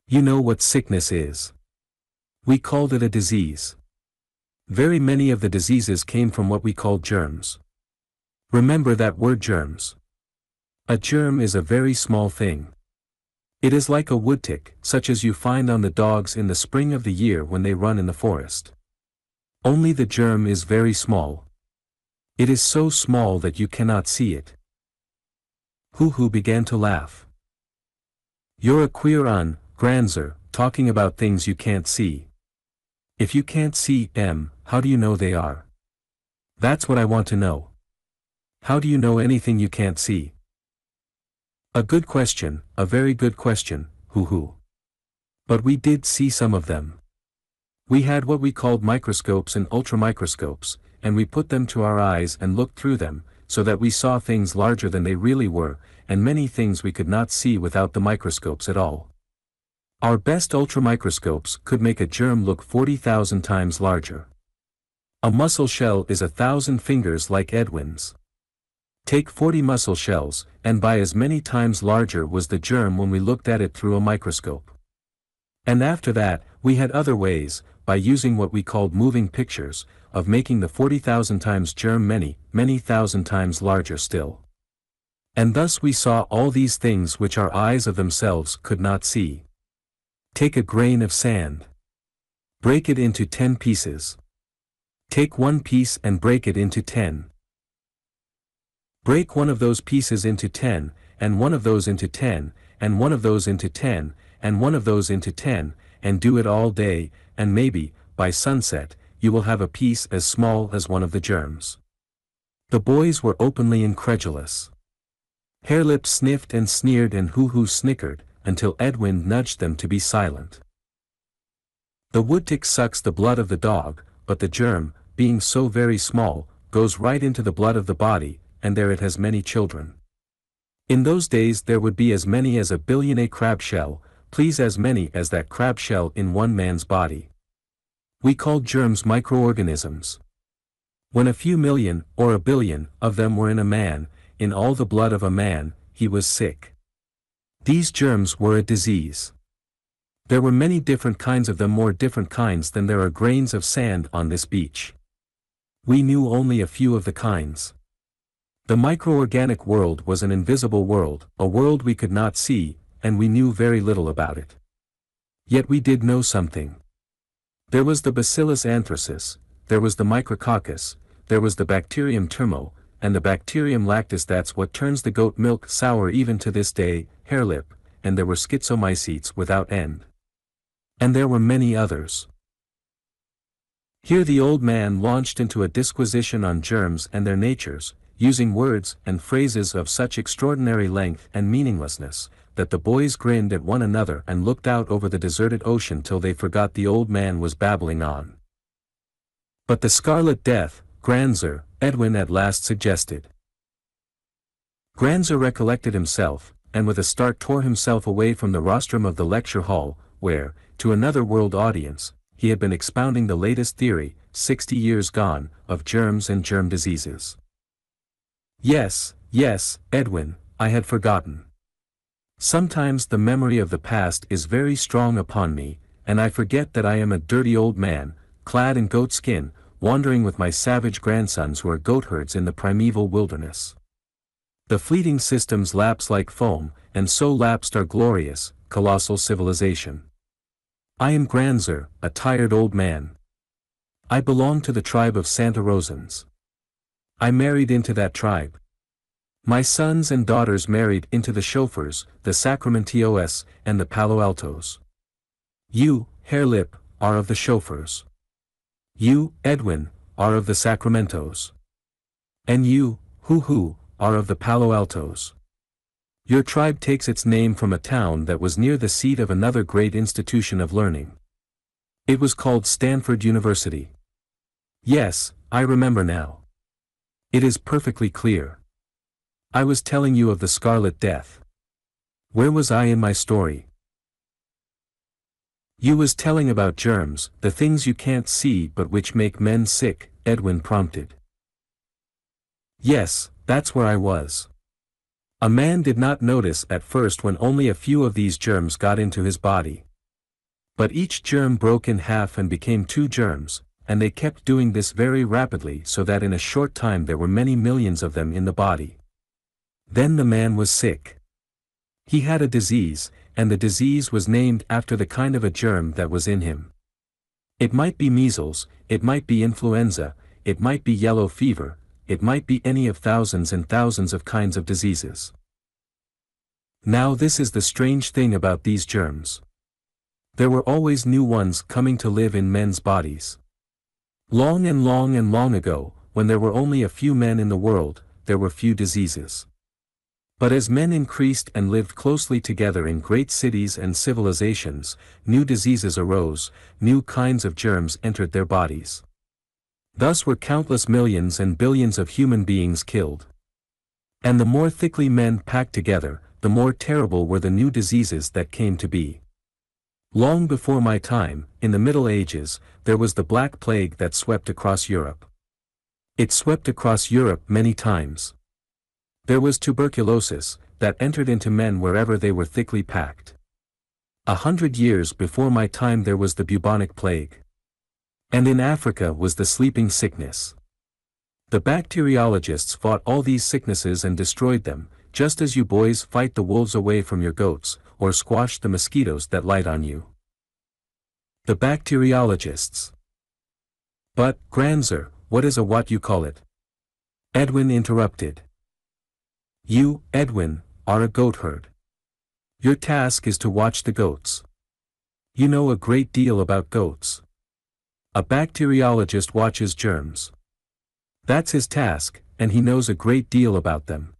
You know what sickness is. We called it a disease. Very many of the diseases came from what we call germs. Remember that word, germs. A germ is a very small thing. It is like a woodtick, such as you find on the dogs in the spring of the year when they run in the forest. Only the germ is very small. It is so small that you cannot see it. Hoo began to laugh. You're a queer Granser, talking about things you can't see. If you can't see them, how do you know they are? That's what I want to know. How do you know anything you can't see? A good question, a very good question, hoo. But we did see some of them. We had what we called microscopes and ultramicroscopes, and we put them to our eyes and looked through them, so that we saw things larger than they really were, and many things we could not see without the microscopes at all. Our best ultramicroscopes could make a germ look 40,000 times larger. A mussel shell is 1,000 fingers like Edwin's. Take 40 mussel shells, and by as many times larger was the germ when we looked at it through a microscope. And after that, we had other ways, by using what we called moving pictures, of making the 40,000 times germ many thousand times larger still. And thus we saw all these things which our eyes of themselves could not see. Take a grain of sand. Break it into 10 pieces. Take one piece and break it into 10. Break one of those pieces into 10, and one of those into 10, and one of those into 10, and one of those into 10, and do it all day, and maybe, by sunset, you will have a piece as small as one of the germs. The boys were openly incredulous. Hare-Lip sniffed and sneered and Hoo snickered, until Edwin nudged them to be silent. The woodtick sucks the blood of the dog, but the germ, being so very small, goes right into the blood of the body, and there it has many children. In those days there would be as many as 1 billion crab shell, please, as many as that crab shell in one man's body. We called germs microorganisms. When a few million, or 1 billion, of them were in a man, in all the blood of a man, he was sick. These germs were a disease. There were many different kinds of them, more different kinds than there are grains of sand on this beach. We knew only a few of the kinds. The microorganic world was an invisible world, a world we could not see, and we knew very little about it. Yet we did know something. There was the bacillus anthracis, there was the micrococcus, there was the bacterium termo, and the bacterium lactis, that's what turns the goat milk sour even to this day, Hare-Lip, and there were schizomycetes without end. And there were many others. Here the old man launched into a disquisition on germs and their natures, using words and phrases of such extraordinary length and meaninglessness, that the boys grinned at one another and looked out over the deserted ocean till they forgot the old man was babbling on. But the Scarlet Death, Granser, Edwin at last suggested. Granser recollected himself, and with a start tore himself away from the rostrum of the lecture hall, where, to another world audience, he had been expounding the latest theory, 60 years gone, of germs and germ diseases. Yes, Edwin, I had forgotten. Sometimes the memory of the past is very strong upon me, and I forget that I am a dirty old man, clad in goat skin, wandering with my savage grandsons who are goatherds in the primeval wilderness. The fleeting systems lapse like foam, and so lapsed our glorious, colossal civilization. I am Granser, a tired old man. I belong to the tribe of Santa Rosans. I married into that tribe. My sons and daughters married into the chauffeurs, the Sacramentos, and the Palo Altos. You, Hare-Lip, are of the chauffeurs. You, Edwin, are of the Sacramentos. And you, Hoo, are of the Palo Altos. Your tribe takes its name from a town that was near the seat of another great institution of learning. It was called Stanford University. Yes, I remember now. It is perfectly clear. I was telling you of the Scarlet Death. Where was I in my story? You was telling about germs, the things you can't see but which make men sick, Edwin prompted. Yes, that's where I was. A man did not notice at first when only a few of these germs got into his body. But each germ broke in half and became 2 germs, and they kept doing this very rapidly so that in a short time there were many millions of them in the body. Then the man was sick. He had a disease, and the disease was named after the kind of a germ that was in him. It might be measles, it might be influenza, it might be yellow fever, it might be any of thousands and thousands of kinds of diseases. Now this is the strange thing about these germs. There were always new ones coming to live in men's bodies. Long and long and long ago, when there were only a few men in the world, there were few diseases. But as men increased and lived closely together in great cities and civilizations, new diseases arose, new kinds of germs entered their bodies. Thus were countless millions and billions of human beings killed. And the more thickly men packed together, the more terrible were the new diseases that came to be. Long before my time, in the Middle Ages, there was the Black Plague that swept across Europe. It swept across Europe many times. There was tuberculosis, that entered into men wherever they were thickly packed. 100 years before my time there was the bubonic plague. And in Africa was the sleeping sickness. The bacteriologists fought all these sicknesses and destroyed them, just as you boys fight the wolves away from your goats, or squash the mosquitoes that light on you. The bacteriologists. But, Granser, what is a what you call it? Edwin interrupted. You, Edwin, are a goat herd. Your task is to watch the goats. You know a great deal about goats. A bacteriologist watches germs. That's his task, and he knows a great deal about them.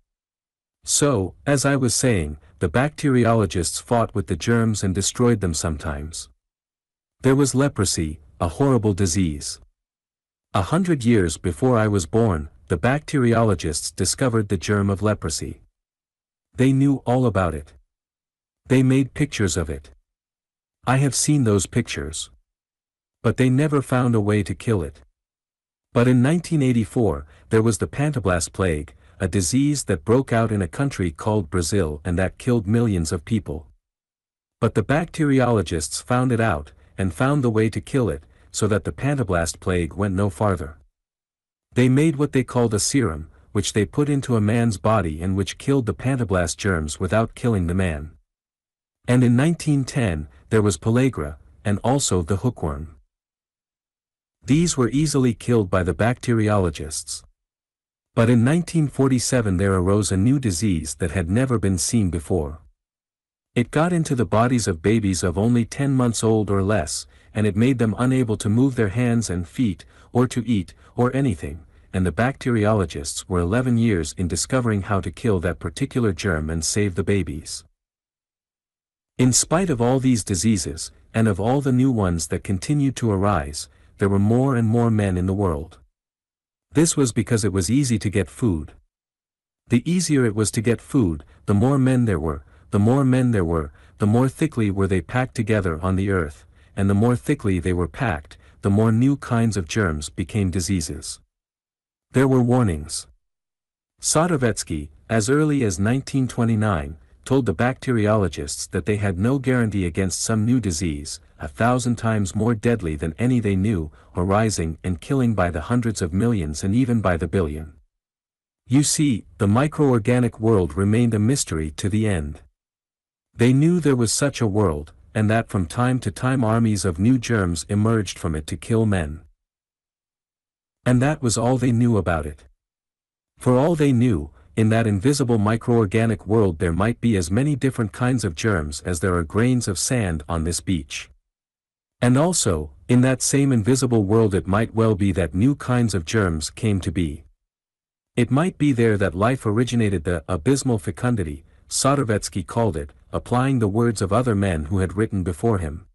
So, as I was saying, the bacteriologists fought with the germs and destroyed them sometimes. There was leprosy, a horrible disease. 100 years before I was born, the bacteriologists discovered the germ of leprosy. They knew all about it. They made pictures of it. I have seen those pictures. But they never found a way to kill it. But in 1984, there was the Pantoblast Plague, a disease that broke out in a country called Brazil and that killed millions of people. But the bacteriologists found it out, and found the way to kill it, so that the Pantoblast Plague went no farther. They made what they called a serum, which they put into a man's body and which killed the Pantoblast germs without killing the man. And in 1910, there was pellagra, and also the hookworm. These were easily killed by the bacteriologists. But in 1947 there arose a new disease that had never been seen before. It got into the bodies of babies of only 10 months old or less, and it made them unable to move their hands and feet, or to eat, or anything, and the bacteriologists were 11 years in discovering how to kill that particular germ and save the babies. In spite of all these diseases, and of all the new ones that continued to arise, there were more and more men in the world. This was because it was easy to get food. The easier it was to get food, the more men there were, the more men there were, the more thickly were they packed together on the earth, and the more thickly they were packed, the more new kinds of germs became diseases. There were warnings. Sadovetsky, as early as 1929, told the bacteriologists that they had no guarantee against some new disease, 1,000 times more deadly than any they knew, arising and killing by the hundreds of millions and even by the billion. You see, the microorganic world remained a mystery to the end. They knew there was such a world, and that from time to time armies of new germs emerged from it to kill men. And that was all they knew about it. For all they knew, in that invisible microorganic world there might be as many different kinds of germs as there are grains of sand on this beach. And also, in that same invisible world it might well be that new kinds of germs came to be. It might be there that life originated, the abysmal fecundity, Sadovetsky called it, applying the words of other men who had written before him.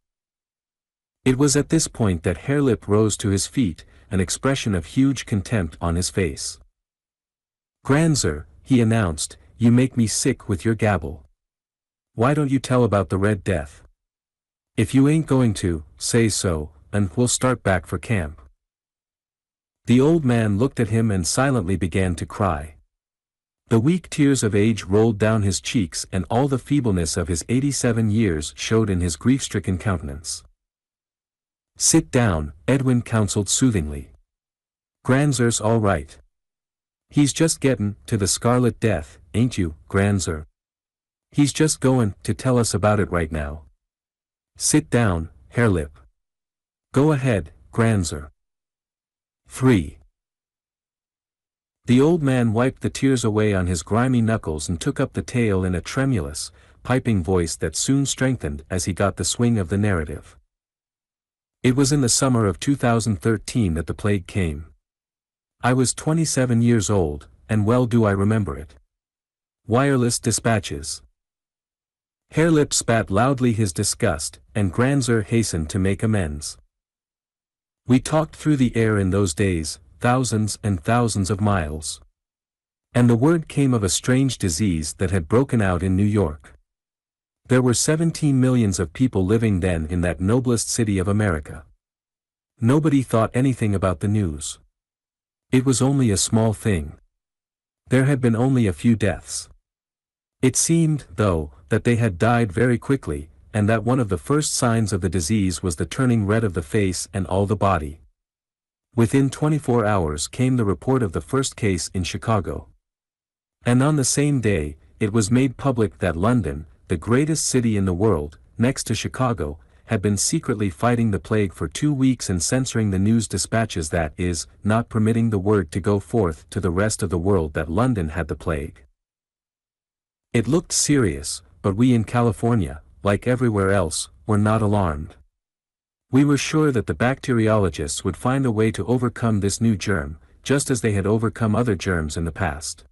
It was at this point that Hare-Lip rose to his feet, an expression of huge contempt on his face. Granser, he announced, you make me sick with your gabble. Why don't you tell about the Red Death? If you ain't going to, say so, and we'll start back for camp. The old man looked at him and silently began to cry. The weak tears of age rolled down his cheeks and all the feebleness of his 87 years showed in his grief-stricken countenance. Sit down, Edwin counseled soothingly. Granser's all right. He's just gettin' to the Scarlet Death, ain't you, Granser? He's just goin' to tell us about it right now. Sit down, Hare-Lip. Go ahead, Granser. 3. The old man wiped the tears away on his grimy knuckles and took up the tale in a tremulous, piping voice that soon strengthened as he got the swing of the narrative. It was in the summer of 2013 that the plague came. I was 27 years old, and well do I remember it. Wireless dispatches. Hare-Lip spat loudly his disgust, and Granser hastened to make amends. We talked through the air in those days, thousands and thousands of miles. And the word came of a strange disease that had broken out in New York. There were 17 millions of people living then in that noblest city of America. Nobody thought anything about the news. It was only a small thing. There had been only a few deaths. It seemed, though, that they had died very quickly, and that one of the first signs of the disease was the turning red of the face and all the body. Within 24 hours came the report of the first case in Chicago. And on the same day, it was made public that London, the greatest city in the world, next to Chicago, had been secretly fighting the plague for 2 weeks and censoring the news dispatches, that is, not permitting the word to go forth to the rest of the world that London had the plague. It looked serious, but we in California, like everywhere else, were not alarmed. We were sure that the bacteriologists would find a way to overcome this new germ, just as they had overcome other germs in the past.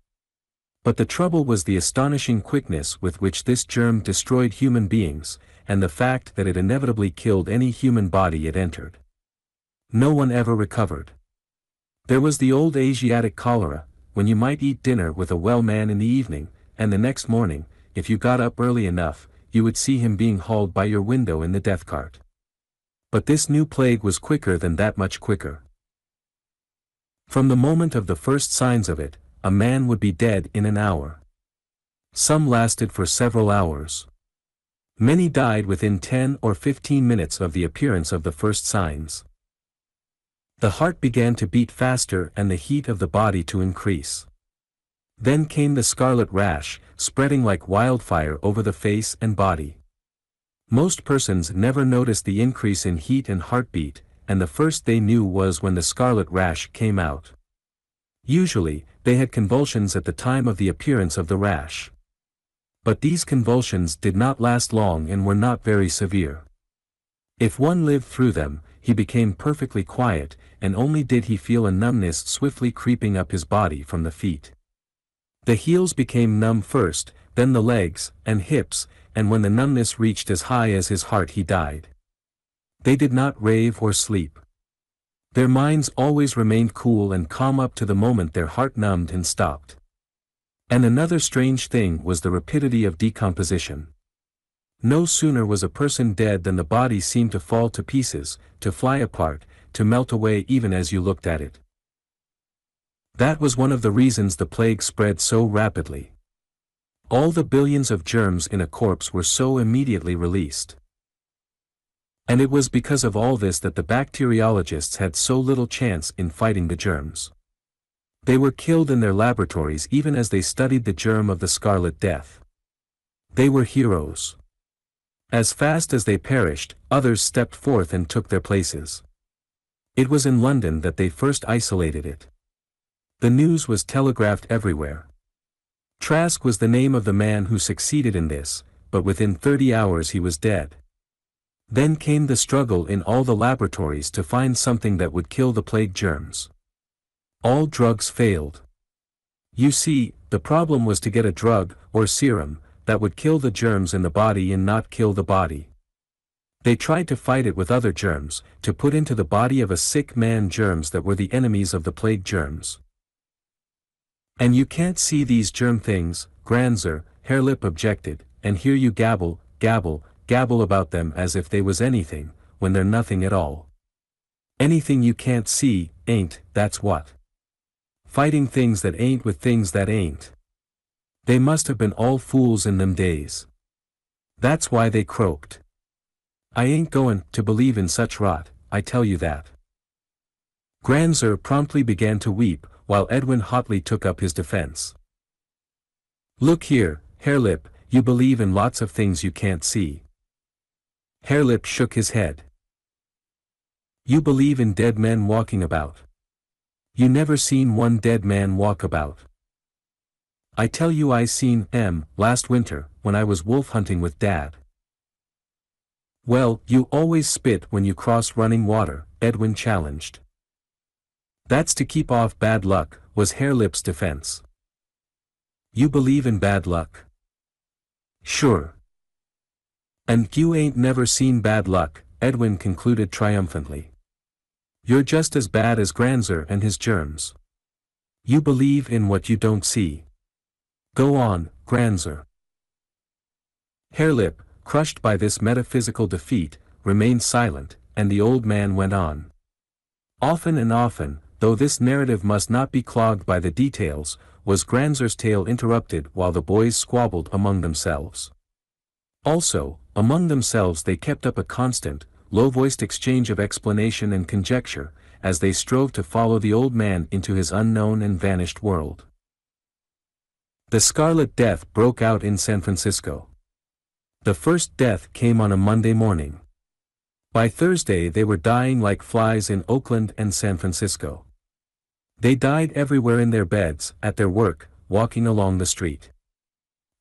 But the trouble was the astonishing quickness with which this germ destroyed human beings, and the fact that it inevitably killed any human body it entered. No one ever recovered. There was the old Asiatic cholera, when you might eat dinner with a well man in the evening, and the next morning, if you got up early enough, you would see him being hauled by your window in the death cart. But this new plague was quicker than that, much quicker. From the moment of the first signs of it, a man would be dead in an hour. Some lasted for several hours. Many died within 10 or 15 minutes of the appearance of the first signs. The heart began to beat faster and the heat of the body to increase. Then came the scarlet rash, spreading like wildfire over the face and body. Most persons never noticed the increase in heat and heartbeat, and the first they knew was when the scarlet rash came out. Usually, they had convulsions at the time of the appearance of the rash. But these convulsions did not last long and were not very severe. If one lived through them, he became perfectly quiet, and only did he feel a numbness swiftly creeping up his body from the feet. The heels became numb first, then the legs, and hips, and when the numbness reached as high as his heart he died. They did not rave or sleep. Their minds always remained cool and calm up to the moment their heart numbed and stopped. And another strange thing was the rapidity of decomposition. No sooner was a person dead than the body seemed to fall to pieces, to fly apart, to melt away even as you looked at it. That was one of the reasons the plague spread so rapidly. All the billions of germs in a corpse were so immediately released. And it was because of all this that the bacteriologists had so little chance in fighting the germs. They were killed in their laboratories even as they studied the germ of the Scarlet Death. They were heroes. As fast as they perished, others stepped forth and took their places. It was in London that they first isolated it. The news was telegraphed everywhere. Trask was the name of the man who succeeded in this, but within 30 hours he was dead. Then came the struggle in all the laboratories to find something that would kill the plague germs. All drugs failed. You see, the problem was to get a drug, or serum, that would kill the germs in the body and not kill the body. They tried to fight it with other germs, to put into the body of a sick man germs that were the enemies of the plague germs. And you can't see these germ things, Granser, Hare-Lip objected, and here you gabble, gabble, gabble about them as if they was anything, when they're nothing at all. Anything you can't see, ain't, that's what. Fighting things that ain't with things that ain't. They must have been all fools in them days. That's why they croaked. I ain't goin' to believe in such rot, I tell you that. Granser promptly began to weep, while Edwin hotly took up his defense. Look here, Hare-Lip, you believe in lots of things you can't see. Hare-Lip shook his head. You believe in dead men walking about. You never seen one dead man walk about. I tell you I seen last winter, when I was wolf hunting with Dad. Well, you always spit when you cross running water, Edwin challenged. That's to keep off bad luck, was Hare-Lip's defense. You believe in bad luck? Sure. And you ain't never seen bad luck, Edwin concluded triumphantly. You're just as bad as Granser and his germs. You believe in what you don't see. Go on, Granser. Hare-Lip, crushed by this metaphysical defeat, remained silent, and the old man went on. Often and often, though this narrative must not be clogged by the details, was Granser's tale interrupted while the boys squabbled among themselves. Also, among themselves they kept up a constant, low-voiced exchange of explanation and conjecture, as they strove to follow the old man into his unknown and vanished world. The Scarlet Death broke out in San Francisco. The first death came on a Monday morning. By Thursday they were dying like flies in Oakland and San Francisco. They died everywhere in their beds, at their work, walking along the street.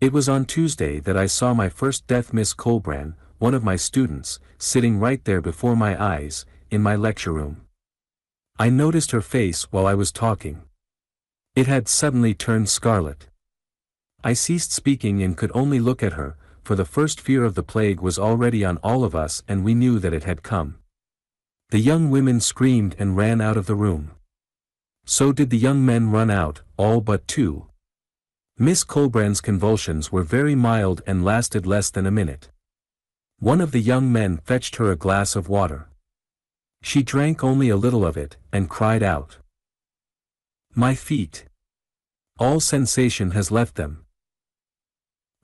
It was on Tuesday that I saw my first death, Miss Colbran, one of my students, sitting right there before my eyes, in my lecture room. I noticed her face while I was talking. It had suddenly turned scarlet. I ceased speaking and could only look at her, for the first fear of the plague was already on all of us and we knew that it had come. The young women screamed and ran out of the room. So did the young men run out, all but two. Miss Colbran's convulsions were very mild and lasted less than a minute. One of the young men fetched her a glass of water. She drank only a little of it, and cried out. My feet. All sensation has left them.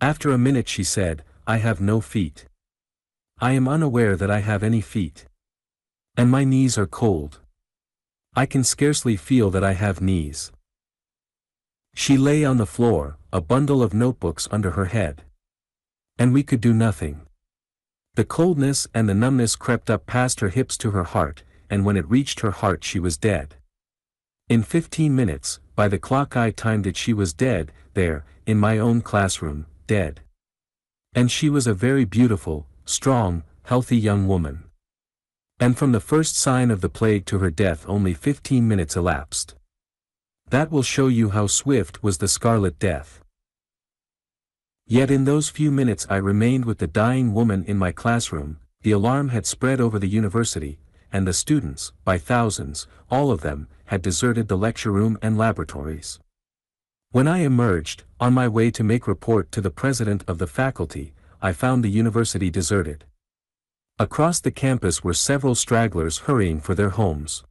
After a minute she said, I have no feet. I am unaware that I have any feet. And my knees are cold. I can scarcely feel that I have knees. She lay on the floor, a bundle of notebooks under her head. And we could do nothing. The coldness and the numbness crept up past her hips to her heart, and when it reached her heart she was dead. In 15 minutes, by the clock I timed it, she was dead, there, in my own classroom, dead. And she was a very beautiful, strong, healthy young woman. And from the first sign of the plague to her death only 15 minutes elapsed. That will show you how swift was the Scarlet Death. Yet in those few minutes I remained with the dying woman in my classroom. The alarm had spread over the university, and the students, by thousands, all of them, had deserted the lecture room and laboratories. When I emerged, on my way to make report to the president of the faculty, I found the university deserted. Across the campus were several stragglers hurrying for their homes.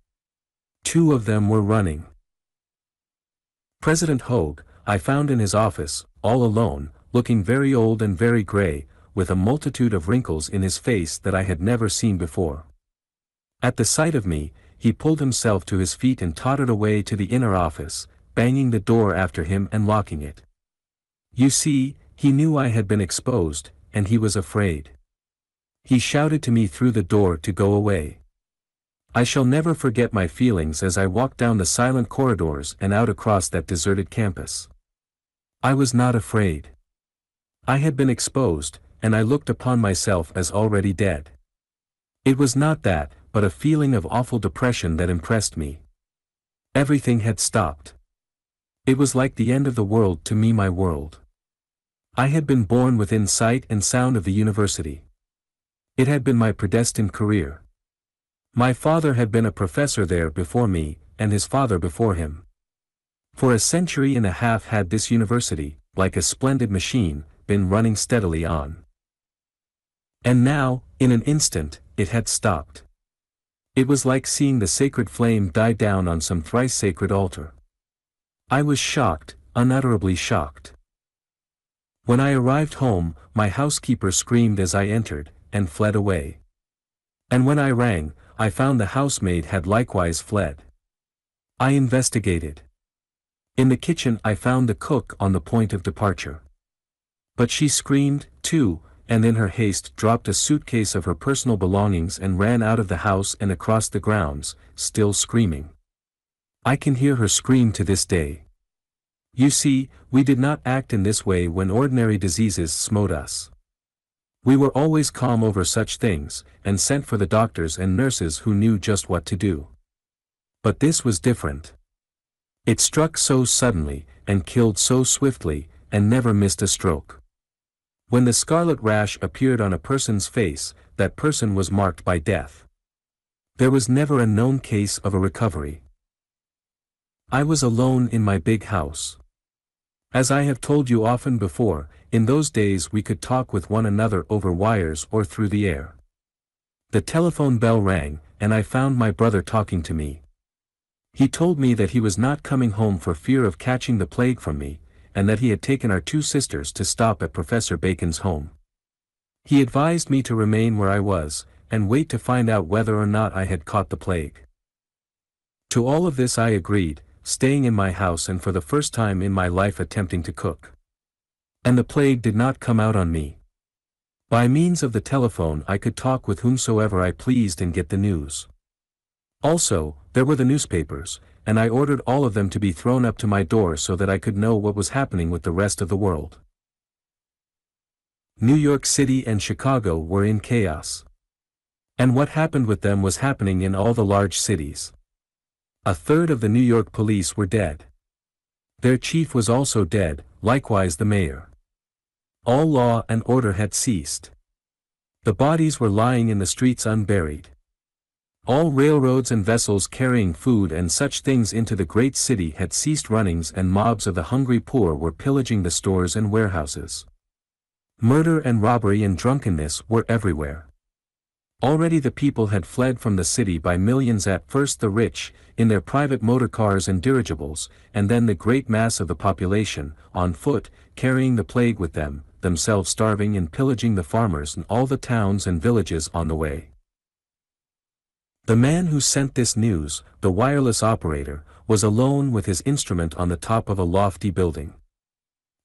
Two of them were running. President Hogue, I found in his office, all alone, looking very old and very gray, with a multitude of wrinkles in his face that I had never seen before. At the sight of me, he pulled himself to his feet and tottered away to the inner office, banging the door after him and locking it. You see, he knew I had been exposed, and he was afraid. He shouted to me through the door to go away. I shall never forget my feelings as I walked down the silent corridors and out across that deserted campus. I was not afraid. I had been exposed, and I looked upon myself as already dead. It was not that, but a feeling of awful depression that impressed me. Everything had stopped. It was like the end of the world to me, my world. I had been born within sight and sound of the university. It had been my predestined career. My father had been a professor there before me, and his father before him. For a century and a half had this university, like a splendid machine, been running steadily on. And now, in an instant, it had stopped. It was like seeing the sacred flame die down on some thrice sacred altar. I was shocked, unutterably shocked. When I arrived home, my housekeeper screamed as I entered, and fled away. And when I rang, I found the housemaid had likewise fled. I investigated. In the kitchen I found the cook on the point of departure. But she screamed, too, and in her haste dropped a suitcase of her personal belongings and ran out of the house and across the grounds, still screaming. I can hear her scream to this day. You see, we did not act in this way when ordinary diseases smote us. We were always calm over such things, and sent for the doctors and nurses who knew just what to do. But this was different. It struck so suddenly, and killed so swiftly, and never missed a stroke. When the scarlet rash appeared on a person's face, that person was marked by death. There was never a known case of a recovery. I was alone in my big house. As I have told you often before, in those days we could talk with one another over wires or through the air. The telephone bell rang, and I found my brother talking to me. He told me that he was not coming home for fear of catching the plague from me, and that he had taken our two sisters to stop at Professor Bacon's home. He advised me to remain where I was, and wait to find out whether or not I had caught the plague. To all of this I agreed, staying in my house and for the first time in my life attempting to cook. And the plague did not come out on me. By means of the telephone I could talk with whomsoever I pleased and get the news. Also, there were the newspapers, and I ordered all of them to be thrown up to my door so that I could know what was happening with the rest of the world. New York City and Chicago were in chaos. And what happened with them was happening in all the large cities. A third of the New York police were dead. Their chief was also dead, likewise the mayor. All law and order had ceased. The bodies were lying in the streets unburied. All railroads and vessels carrying food and such things into the great city had ceased runnings, and mobs of the hungry poor were pillaging the stores and warehouses. Murder and robbery and drunkenness were everywhere. Already the people had fled from the city by millions, at first the rich, in their private motor cars and dirigibles, and then the great mass of the population, on foot, carrying the plague with them, themselves starving and pillaging the farmers and all the towns and villages on the way. The man who sent this news, the wireless operator, was alone with his instrument on the top of a lofty building.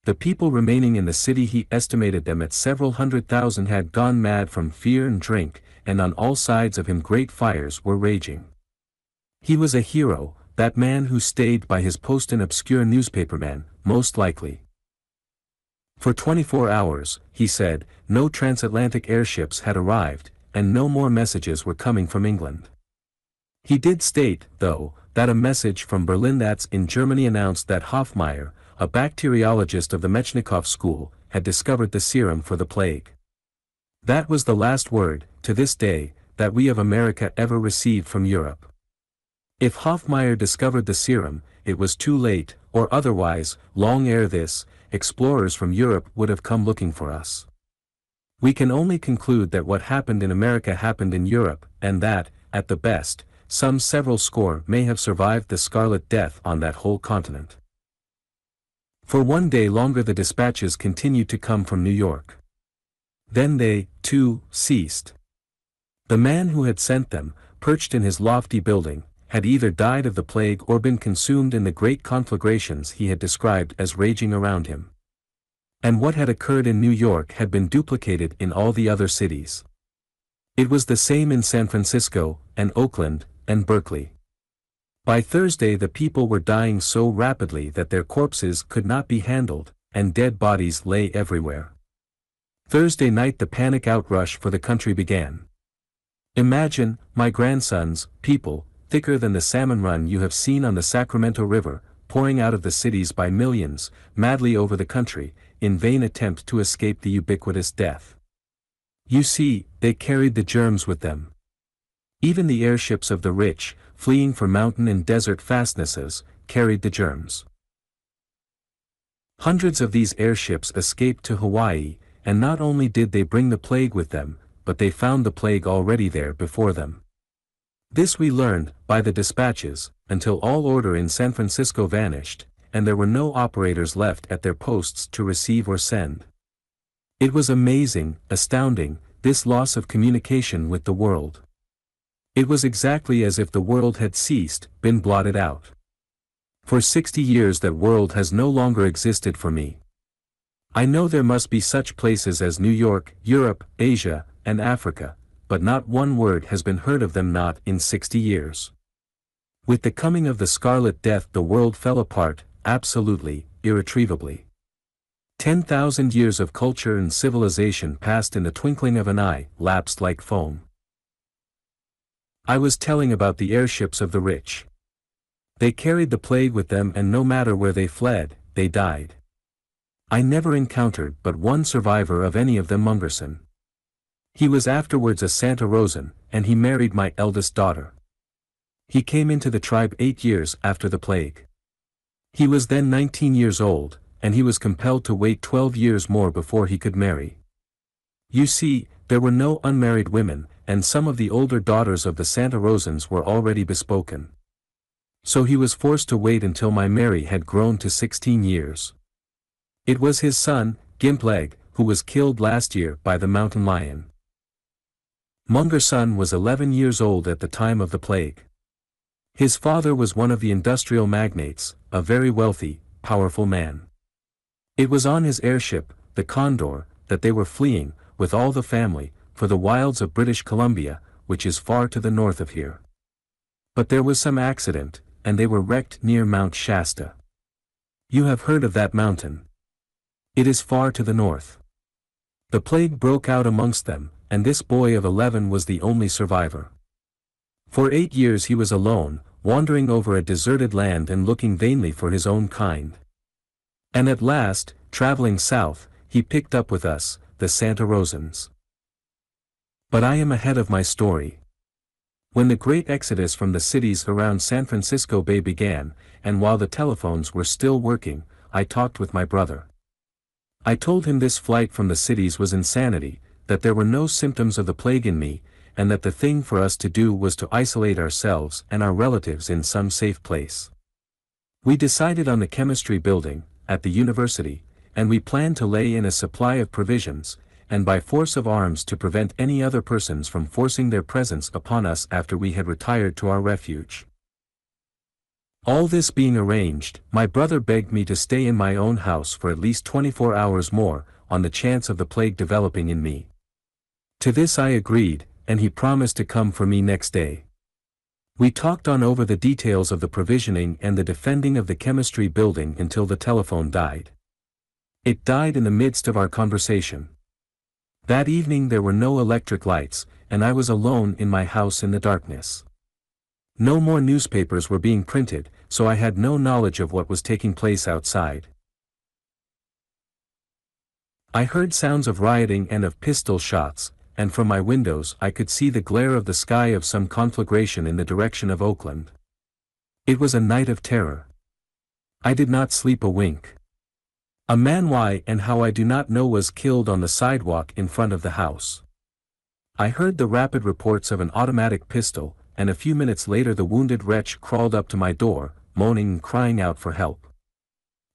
The people remaining in the city, he estimated them at several 100,000, had gone mad from fear and drink, and on all sides of him great fires were raging. He was a hero, that man who stayed by his post, an obscure newspaperman, most likely. For 24 hours, he said, no transatlantic airships had arrived, and no more messages were coming from England. He did state, though, that a message from Berlin, that's in Germany, announced that Hofmeier, a bacteriologist of the Metchnikoff school, had discovered the serum for the plague. That was the last word, to this day, that we of America ever received from Europe. If Hofmeier discovered the serum, it was too late, or otherwise, long ere this, explorers from Europe would have come looking for us. We can only conclude that what happened in America happened in Europe, and that, at the best, some several score may have survived the Scarlet Death on that whole continent. For one day longer the dispatches continued to come from New York. Then they, too, ceased. The man who had sent them, perched in his lofty building, had either died of the plague or been consumed in the great conflagrations he had described as raging around him. And what had occurred in New York had been duplicated in all the other cities. It was the same in San Francisco, and Oakland, and Berkeley. By Thursday the people were dying so rapidly that their corpses could not be handled, and dead bodies lay everywhere. Thursday night the panic outrush for the country began. Imagine, my grandsons, people, thicker than the salmon run you have seen on the Sacramento River, pouring out of the cities by millions, madly over the country, in vain attempt to escape the ubiquitous death. You see, they carried the germs with them. Even the airships of the rich, fleeing for mountain and desert fastnesses, carried the germs. Hundreds of these airships escaped to Hawaii, and not only did they bring the plague with them, but they found the plague already there before them. This we learned, by the dispatches, until all order in San Francisco vanished, and there were no operators left at their posts to receive or send. It was amazing, astounding, this loss of communication with the world. It was exactly as if the world had ceased, been blotted out. For 60 years that world has no longer existed for me. I know there must be such places as New York, Europe, Asia, and Africa, but not one word has been heard of them, not in 60 years. With the coming of the Scarlet Death the world fell apart, absolutely, irretrievably. 10,000 years of culture and civilization passed in the twinkling of an eye, lapsed like foam. I was telling about the airships of the rich. They carried the plague with them, and no matter where they fled, they died. I never encountered but one survivor of any of them, Mungerson. He was afterwards a Santa Rosan, and he married my eldest daughter. He came into the tribe 8 years after the plague. He was then 19 years old, and he was compelled to wait 12 years more before he could marry. You see, there were no unmarried women, and some of the older daughters of the Santa Rosans were already bespoken. So he was forced to wait until my Mary had grown to 16 years. It was his son, Gimpleg, who was killed last year by the mountain lion. Mungerson was 11 years old at the time of the plague. His father was one of the industrial magnates, a very wealthy, powerful man. It was on his airship, the Condor, that they were fleeing, with all the family, for the wilds of British Columbia, which is far to the north of here. But there was some accident, and they were wrecked near Mount Shasta. You have heard of that mountain. It is far to the north. The plague broke out amongst them, and this boy of 11 was the only survivor. For 8 years he was alone, wandering over a deserted land and looking vainly for his own kind. And at last, traveling south, he picked up with us, the Santa Rosans. But I am ahead of my story. When the great exodus from the cities around San Francisco Bay began, and while the telephones were still working, I talked with my brother. I told him this flight from the cities was insanity, that there were no symptoms of the plague in me, and that the thing for us to do was to isolate ourselves and our relatives in some safe place. We decided on the chemistry building, at the university, and we planned to lay in a supply of provisions, and by force of arms to prevent any other persons from forcing their presence upon us after we had retired to our refuge. All this being arranged, my brother begged me to stay in my own house for at least 24 hours more, on the chance of the plague developing in me. To this I agreed, and he promised to come for me next day. We talked on over the details of the provisioning and the defending of the chemistry building until the telephone died. It died in the midst of our conversation. That evening there were no electric lights, and I was alone in my house in the darkness. No more newspapers were being printed, so I had no knowledge of what was taking place outside. I heard sounds of rioting and of pistol shots, and from my windows I could see the glare of the sky of some conflagration in the direction of Oakland. It was a night of terror. I did not sleep a wink. A man, why and how I do not know, was killed on the sidewalk in front of the house. I heard the rapid reports of an automatic pistol, and a few minutes later the wounded wretch crawled up to my door, moaning and crying out for help.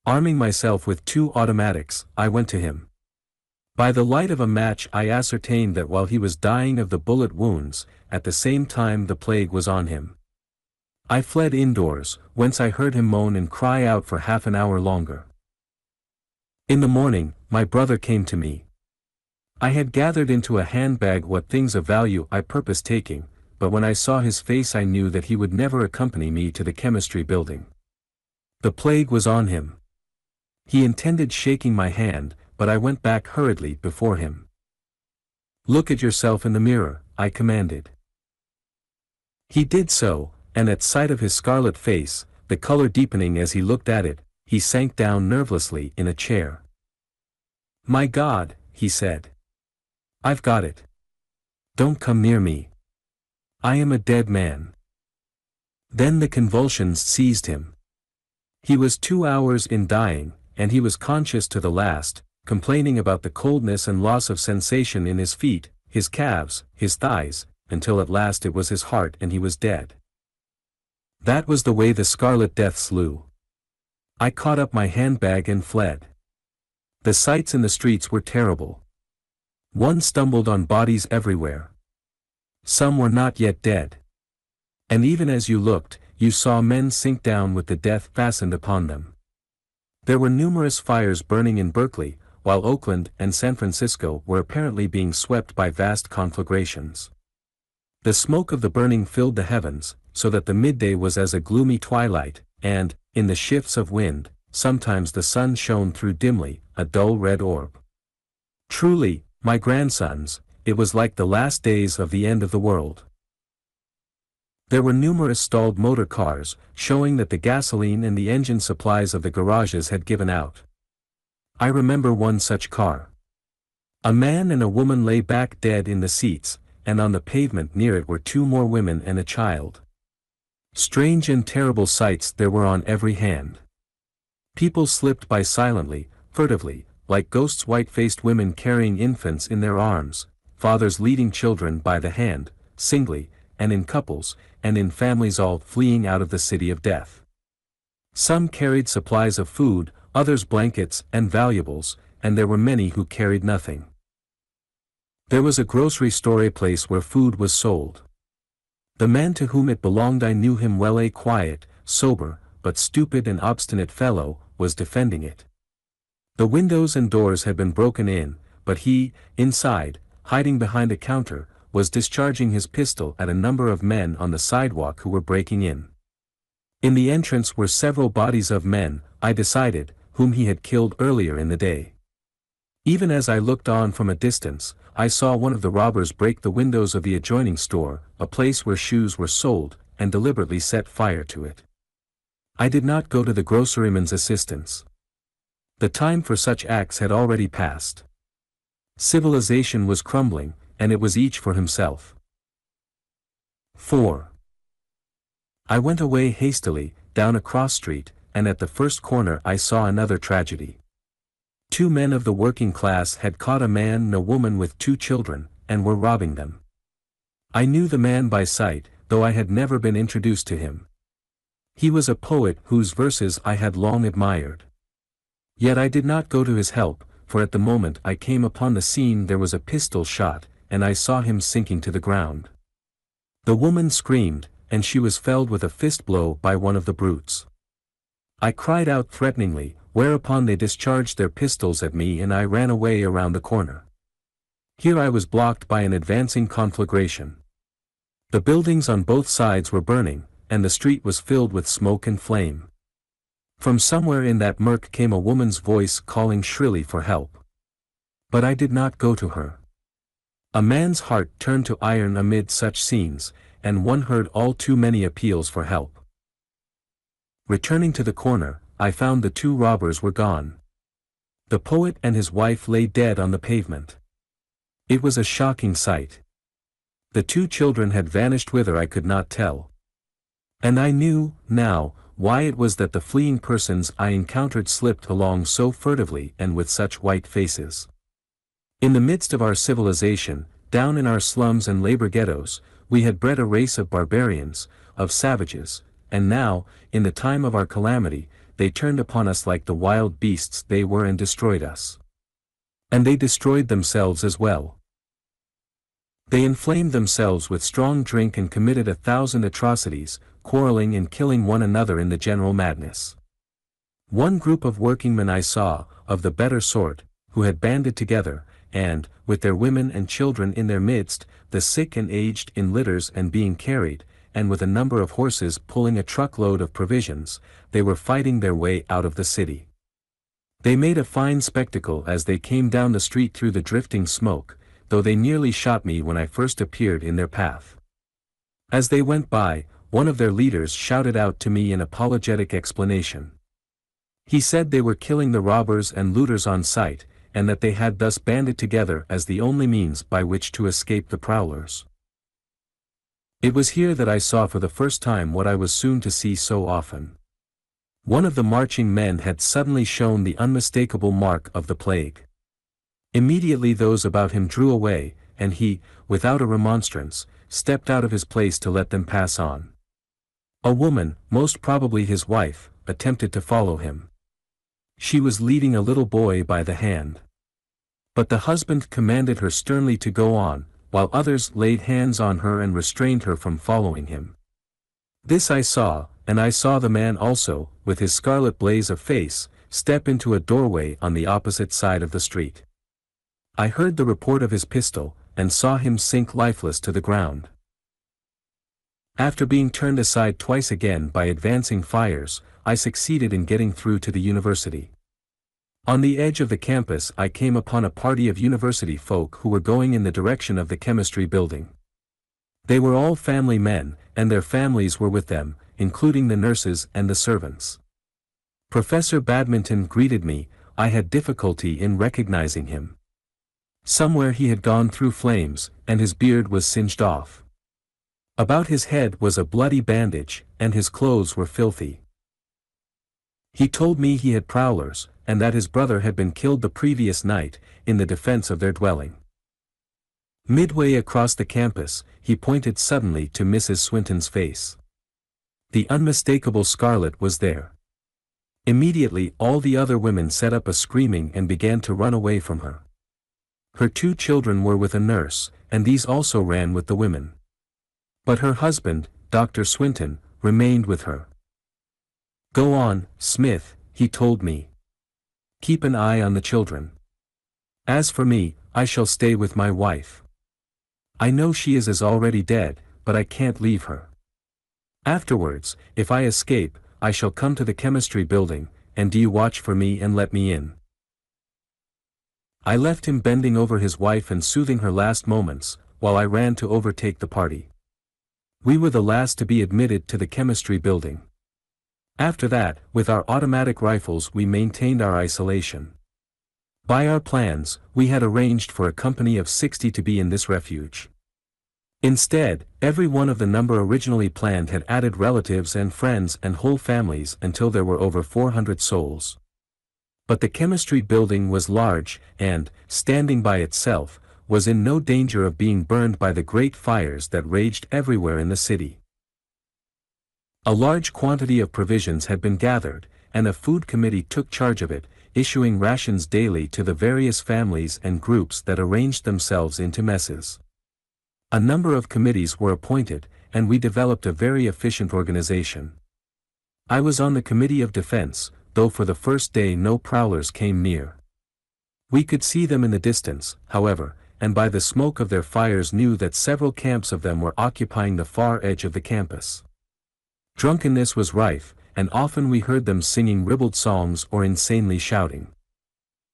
Arming myself with 2 automatics, I went to him. By the light of a match I ascertained that while he was dying of the bullet wounds, at the same time the plague was on him. I fled indoors, whence I heard him moan and cry out for half an hour longer. In the morning, my brother came to me. I had gathered into a handbag what things of value I purposed taking, but when I saw his face I knew that he would never accompany me to the chemistry building. The plague was on him. He intended shaking my hand, but I went back hurriedly before him. "Look at yourself in the mirror," I commanded. He did so, and at sight of his scarlet face, the color deepening as he looked at it, he sank down nervelessly in a chair. "My God," he said. "I've got it. Don't come near me. I am a dead man." Then the convulsions seized him. He was 2 hours in dying, and he was conscious to the last, complaining about the coldness and loss of sensation in his feet, his calves, his thighs, until at last it was his heart and he was dead. That was the way the Scarlet Death slew. I caught up my handbag and fled. The sights in the streets were terrible. One stumbled on bodies everywhere. Some were not yet dead. And even as you looked, you saw men sink down with the death fastened upon them. There were numerous fires burning in Berkeley, while Oakland and San Francisco were apparently being swept by vast conflagrations. The smoke of the burning filled the heavens, so that the midday was as a gloomy twilight, and, in the shifts of wind, sometimes the sun shone through dimly, a dull red orb. Truly, my grandsons, it was like the last days of the end of the world. There were numerous stalled motor cars, showing that the gasoline and the engine supplies of the garages had given out. I remember one such car. A man and a woman lay back dead in the seats, and on the pavement near it were two more women and a child. Strange and terrible sights there were on every hand. People slipped by silently, furtively, like ghosts, white-faced women carrying infants in their arms, fathers leading children by the hand, singly, and in couples, and in families, all fleeing out of the city of death. Some carried supplies of food, others blankets and valuables, and there were many who carried nothing. There was a grocery store, a place where food was sold. The man to whom it belonged, I knew him well, a quiet, sober, but stupid and obstinate fellow, was defending it. The windows and doors had been broken in, but he, inside, hiding behind a counter, was discharging his pistol at a number of men on the sidewalk who were breaking in. In the entrance were several bodies of men, I decided, whom he had killed earlier in the day. Even as I looked on from a distance, I saw one of the robbers break the windows of the adjoining store, a place where shoes were sold, and deliberately set fire to it. I did not go to the groceryman's assistance. The time for such acts had already passed. Civilization was crumbling, and it was each for himself. 4. I went away hastily, down a cross street, and at the first corner I saw another tragedy. Two men of the working class had caught a man and a woman with two children, and were robbing them. I knew the man by sight, though I had never been introduced to him. He was a poet whose verses I had long admired. Yet I did not go to his help, for at the moment I came upon the scene there was a pistol shot, and I saw him sinking to the ground. The woman screamed, and she was felled with a fist blow by one of the brutes. I cried out threateningly, whereupon they discharged their pistols at me and I ran away around the corner. Here I was blocked by an advancing conflagration. The buildings on both sides were burning, and the street was filled with smoke and flame. From somewhere in that murk came a woman's voice calling shrilly for help. But I did not go to her. A man's heart turned to iron amid such scenes, and one heard all too many appeals for help. Returning to the corner, I found the two robbers were gone. The poet and his wife lay dead on the pavement. It was a shocking sight. The two children had vanished whither I could not tell. And I knew, now, why it was that the fleeing persons I encountered slipped along so furtively and with such white faces. In the midst of our civilization, down in our slums and labor ghettos, we had bred a race of barbarians, of savages, and now, in the time of our calamity, they turned upon us like the wild beasts they were and destroyed us. And they destroyed themselves as well. They inflamed themselves with strong drink and committed 1,000 atrocities, quarreling and killing one another in the general madness. One group of workingmen I saw, of the better sort, who had banded together, and, with their women and children in their midst, the sick and aged in litters and being carried, and with a number of horses pulling a truckload of provisions, they were fighting their way out of the city. They made a fine spectacle as they came down the street through the drifting smoke, though they nearly shot me when I first appeared in their path. As they went by, one of their leaders shouted out to me an apologetic explanation. He said they were killing the robbers and looters on sight, and that they had thus banded together as the only means by which to escape the prowlers. It was here that I saw for the first time what I was soon to see so often. One of the marching men had suddenly shown the unmistakable mark of the plague. Immediately those about him drew away, and he, without a remonstrance, stepped out of his place to let them pass on. A woman, most probably his wife, attempted to follow him. She was leading a little boy by the hand. But the husband commanded her sternly to go on, while others laid hands on her and restrained her from following him. This I saw, and I saw the man also, with his scarlet blaze of face, step into a doorway on the opposite side of the street. I heard the report of his pistol, and saw him sink lifeless to the ground. After being turned aside twice again by advancing fires, I succeeded in getting through to the university. On the edge of the campus I came upon a party of university folk who were going in the direction of the chemistry building. They were all family men, and their families were with them, including the nurses and the servants. Professor Badminton greeted me. I had difficulty in recognizing him. Somewhere he had gone through flames, and his beard was singed off. About his head was a bloody bandage, and his clothes were filthy. He told me he had prowlers, and that his brother had been killed the previous night, in the defense of their dwelling. Midway across the campus, he pointed suddenly to Mrs. Swinton's face. The unmistakable Scarlet was there. Immediately all the other women set up a screaming and began to run away from her. Her 2 children were with a nurse, and these also ran with the women. But her husband, Dr. Swinton, remained with her. "Go on, Smith," he told me. "Keep an eye on the children. As for me, I shall stay with my wife. I know she is already dead, but I can't leave her. Afterwards, if I escape, I shall come to the chemistry building, and do you watch for me and let me in." I left him bending over his wife and soothing her last moments, while I ran to overtake the party. We were the last to be admitted to the chemistry building. After that, with our automatic rifles we maintained our isolation. By our plans, we had arranged for a company of 60 to be in this refuge. Instead, every one of the number originally planned had added relatives and friends and whole families until there were over 400 souls. But the chemistry building was large, and, standing by itself, was in no danger of being burned by the great fires that raged everywhere in the city. A large quantity of provisions had been gathered, and a food committee took charge of it, issuing rations daily to the various families and groups that arranged themselves into messes. A number of committees were appointed, and we developed a very efficient organization. I was on the Committee of Defense, though for the first day no prowlers came near. We could see them in the distance, however, and by the smoke of their fires knew that several camps of them were occupying the far edge of the campus. Drunkenness was rife, and often we heard them singing ribald songs or insanely shouting.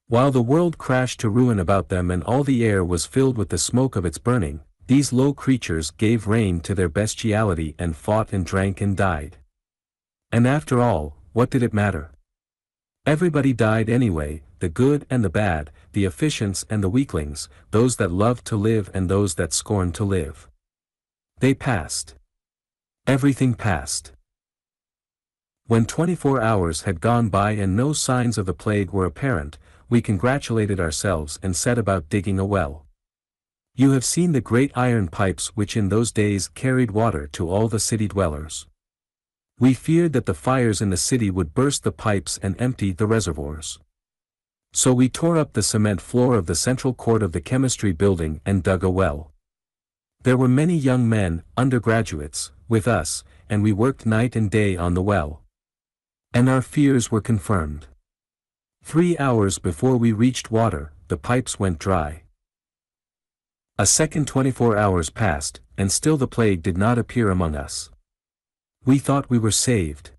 While the world crashed to ruin about them and all the air was filled with the smoke of its burning, these low creatures gave rein to their bestiality and fought and drank and died. And after all, what did it matter? Everybody died anyway, the good and the bad, the efficients and the weaklings, those that loved to live and those that scorned to live. They passed. Everything passed. When 24 hours had gone by and no signs of the plague were apparent, we congratulated ourselves and set about digging a well. You have seen the great iron pipes which in those days carried water to all the city dwellers. We feared that the fires in the city would burst the pipes and empty the reservoirs. So we tore up the cement floor of the central court of the chemistry building and dug a well. There were many young men, undergraduates, with us, and we worked night and day on the well. And our fears were confirmed. 3 hours before we reached water, the pipes went dry. A second 24 hours passed, and still the plague did not appear among us. We thought we were saved.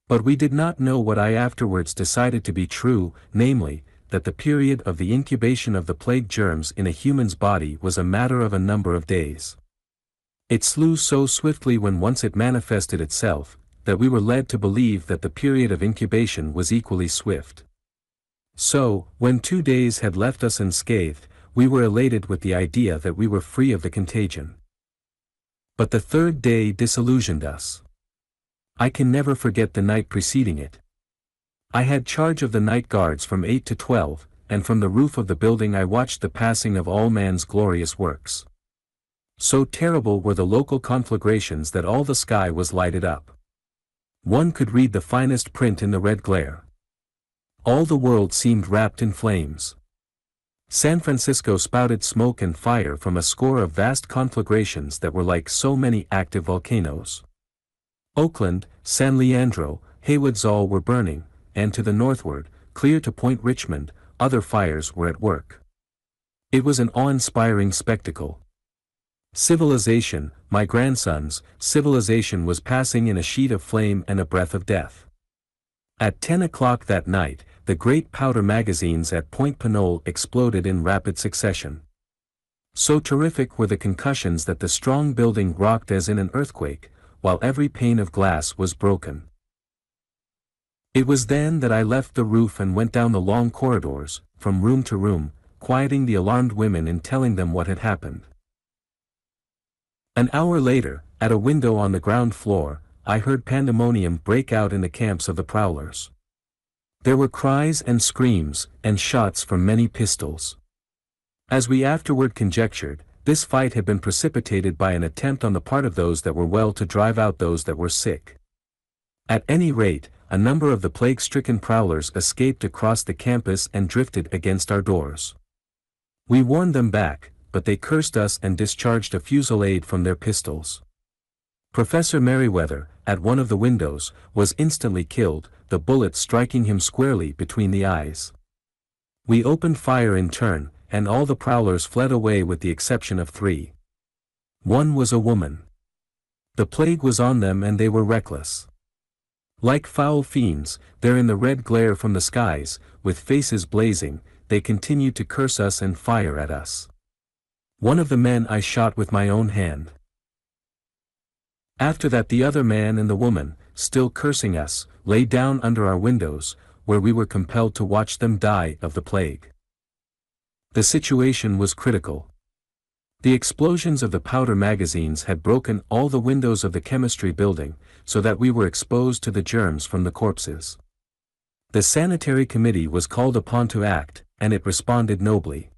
But we did not know what I afterwards decided to be true, namely, that the period of the incubation of the plague germs in a human's body was a matter of a number of days. It slew so swiftly when once it manifested itself, that we were led to believe that the period of incubation was equally swift. So, when 2 days had left us unscathed, we were elated with the idea that we were free of the contagion. But the 3rd day disillusioned us. I can never forget the night preceding it. I had charge of the night guards from 8 to 12, and from the roof of the building I watched the passing of all man's glorious works. So terrible were the local conflagrations that all the sky was lighted up. One could read the finest print in the red glare. All the world seemed wrapped in flames. San Francisco spouted smoke and fire from a score of vast conflagrations that were like so many active volcanoes. Oakland, San Leandro, Haywoods all were burning, and to the northward, clear to Point Richmond, other fires were at work. It was an awe-inspiring spectacle. Civilization, my grandsons, civilization was passing in a sheet of flame and a breath of death. At 10 o'clock that night, the great powder magazines at Point Pinole exploded in rapid succession. So terrific were the concussions that the strong building rocked as in an earthquake, while every pane of glass was broken. It was then that I left the roof and went down the long corridors, from room to room, quieting the alarmed women and telling them what had happened. An hour later, at a window on the ground floor, I heard pandemonium break out in the camps of the prowlers. There were cries and screams, and shots from many pistols. As we afterward conjectured, this fight had been precipitated by an attempt on the part of those that were well to drive out those that were sick. At any rate, a number of the plague-stricken prowlers escaped across the campus and drifted against our doors. We warned them back, but they cursed us and discharged a fusillade from their pistols. Professor Merriweather, at one of the windows, was instantly killed, the bullet striking him squarely between the eyes. We opened fire in turn, and all the prowlers fled away with the exception of 3. One was a woman. The plague was on them and they were reckless. Like foul fiends, there in the red glare from the skies, with faces blazing, they continued to curse us and fire at us. One of the men I shot with my own hand. After that the other man and the woman, still cursing us, lay down under our windows, where we were compelled to watch them die of the plague. The situation was critical. The explosions of the powder magazines had broken all the windows of the chemistry building, so that we were exposed to the germs from the corpses. The sanitary committee was called upon to act, and it responded nobly.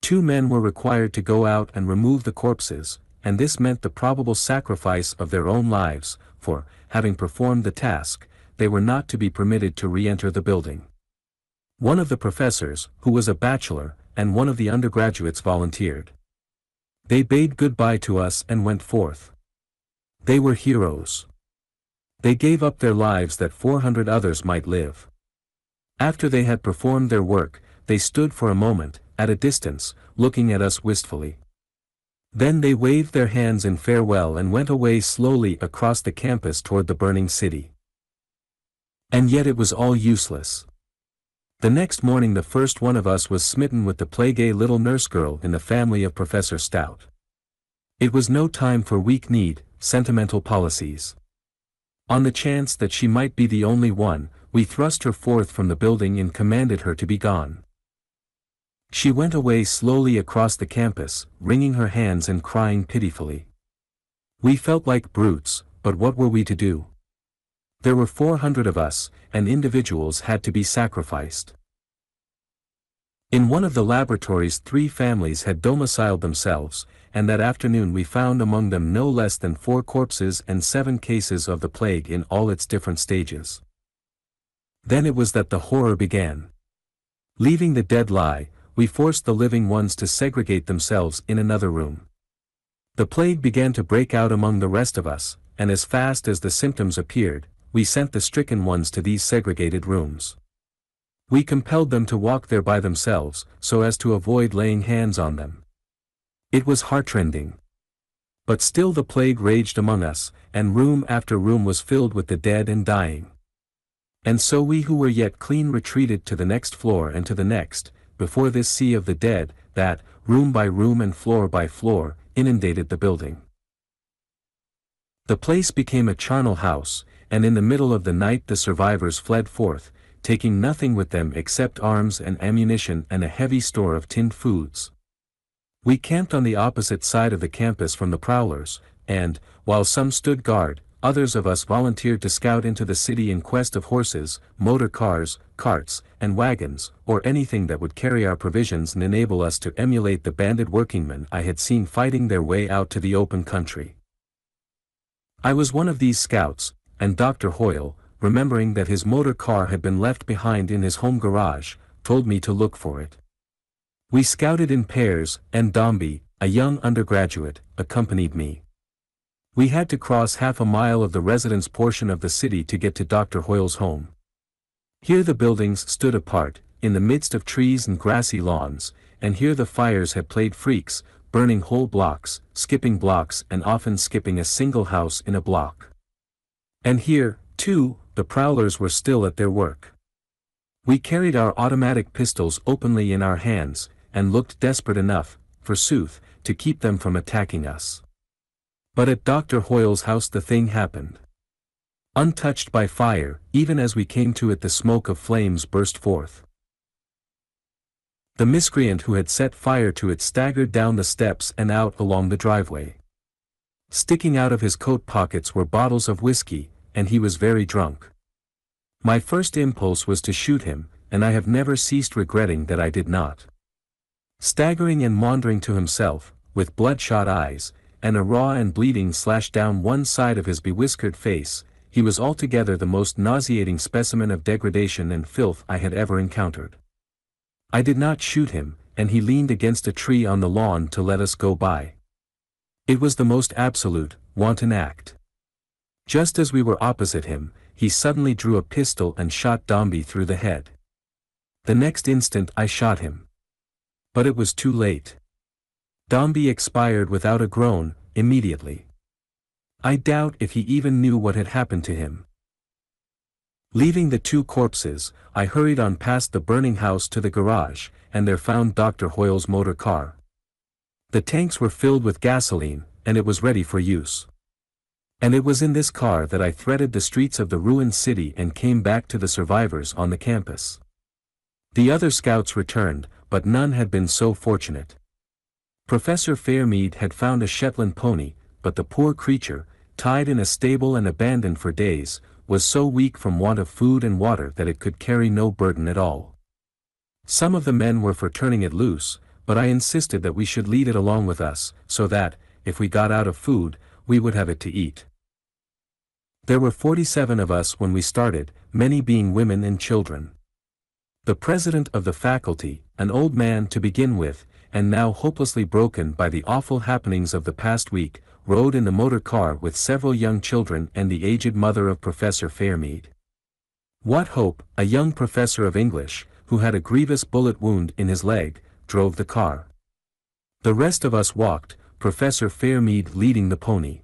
2 men were required to go out and remove the corpses, and this meant the probable sacrifice of their own lives, for, having performed the task, they were not to be permitted to re-enter the building. One of the professors, who was a bachelor, and one of the undergraduates volunteered. They bade goodbye to us and went forth. They were heroes. They gave up their lives that 400 others might live. After they had performed their work, they stood for a moment, at a distance, looking at us wistfully. Then they waved their hands in farewell and went away slowly across the campus toward the burning city. And yet it was all useless. The next morning the first one of us was smitten with the plague, a little nurse girl in the family of Professor Stout. It was no time for weak-kneed, sentimental policies. On the chance that she might be the only one, we thrust her forth from the building and commanded her to be gone. She went away slowly across the campus, wringing her hands and crying pitifully. We felt like brutes, but what were we to do? There were 400 of us, and individuals had to be sacrificed. In one of the laboratories 3 families had domiciled themselves, and that afternoon we found among them no less than 4 corpses and 7 cases of the plague in all its different stages. Then it was that the horror began. Leaving the dead lie, we forced the living ones to segregate themselves in another room. The plague began to break out among the rest of us, and as fast as the symptoms appeared, we sent the stricken ones to these segregated rooms. We compelled them to walk there by themselves, so as to avoid laying hands on them. It was heartrending. But still the plague raged among us, and room after room was filled with the dead and dying. And so we who were yet clean retreated to the next floor and to the next, before this sea of the dead, that, room by room and floor by floor, inundated the building. The place became a charnel house, and in the middle of the night the survivors fled forth, taking nothing with them except arms and ammunition and a heavy store of tinned foods. We camped on the opposite side of the campus from the prowlers, and, while some stood guard, others of us volunteered to scout into the city in quest of horses, motor cars, carts, and wagons, or anything that would carry our provisions and enable us to emulate the banded workingmen I had seen fighting their way out to the open country. I was one of these scouts, and Dr. Hoyle, remembering that his motor car had been left behind in his home garage, told me to look for it. We scouted in pairs, and Dombey, a young undergraduate, accompanied me. We had to cross half a mile of the residence portion of the city to get to Dr. Hoyle's home. Here the buildings stood apart, in the midst of trees and grassy lawns, and here the fires had played freaks, burning whole blocks, skipping blocks and often skipping a single house in a block. And here, too, the prowlers were still at their work. We carried our automatic pistols openly in our hands, and looked desperate enough, forsooth, to keep them from attacking us. But at Dr. Hoyle's house the thing happened. Untouched by fire, even as we came to it the smoke of flames burst forth. The miscreant who had set fire to it staggered down the steps and out along the driveway. Sticking out of his coat pockets were bottles of whiskey, and he was very drunk. My first impulse was to shoot him, and I have never ceased regretting that I did not. Staggering and maundering to himself, with bloodshot eyes, and a raw and bleeding slash down one side of his bewhiskered face, he was altogether the most nauseating specimen of degradation and filth I had ever encountered. I did not shoot him, and he leaned against a tree on the lawn to let us go by. It was the most absolute, wanton act. Just as we were opposite him, he suddenly drew a pistol and shot Dombey through the head. The next instant I shot him. But it was too late. Dombey expired without a groan, immediately. I doubt if he even knew what had happened to him. Leaving the two corpses, I hurried on past the burning house to the garage, and there found Dr. Hoyle's motor car. The tanks were filled with gasoline, and it was ready for use. And it was in this car that I threaded the streets of the ruined city and came back to the survivors on the campus. The other scouts returned, but none had been so fortunate. Professor Fairmead had found a Shetland pony, but the poor creature, tied in a stable and abandoned for days, was so weak from want of food and water that it could carry no burden at all. Some of the men were for turning it loose, but I insisted that we should lead it along with us, so that, if we got out of food, we would have it to eat. There were 47 of us when we started, many being women and children. The president of the faculty, an old man to begin with, and now hopelessly broken by the awful happenings of the past week, rode in the motor car with several young children and the aged mother of Professor Fairmead. What Hope, a young professor of English, who had a grievous bullet wound in his leg, drove the car. The rest of us walked, Professor Fairmead leading the pony.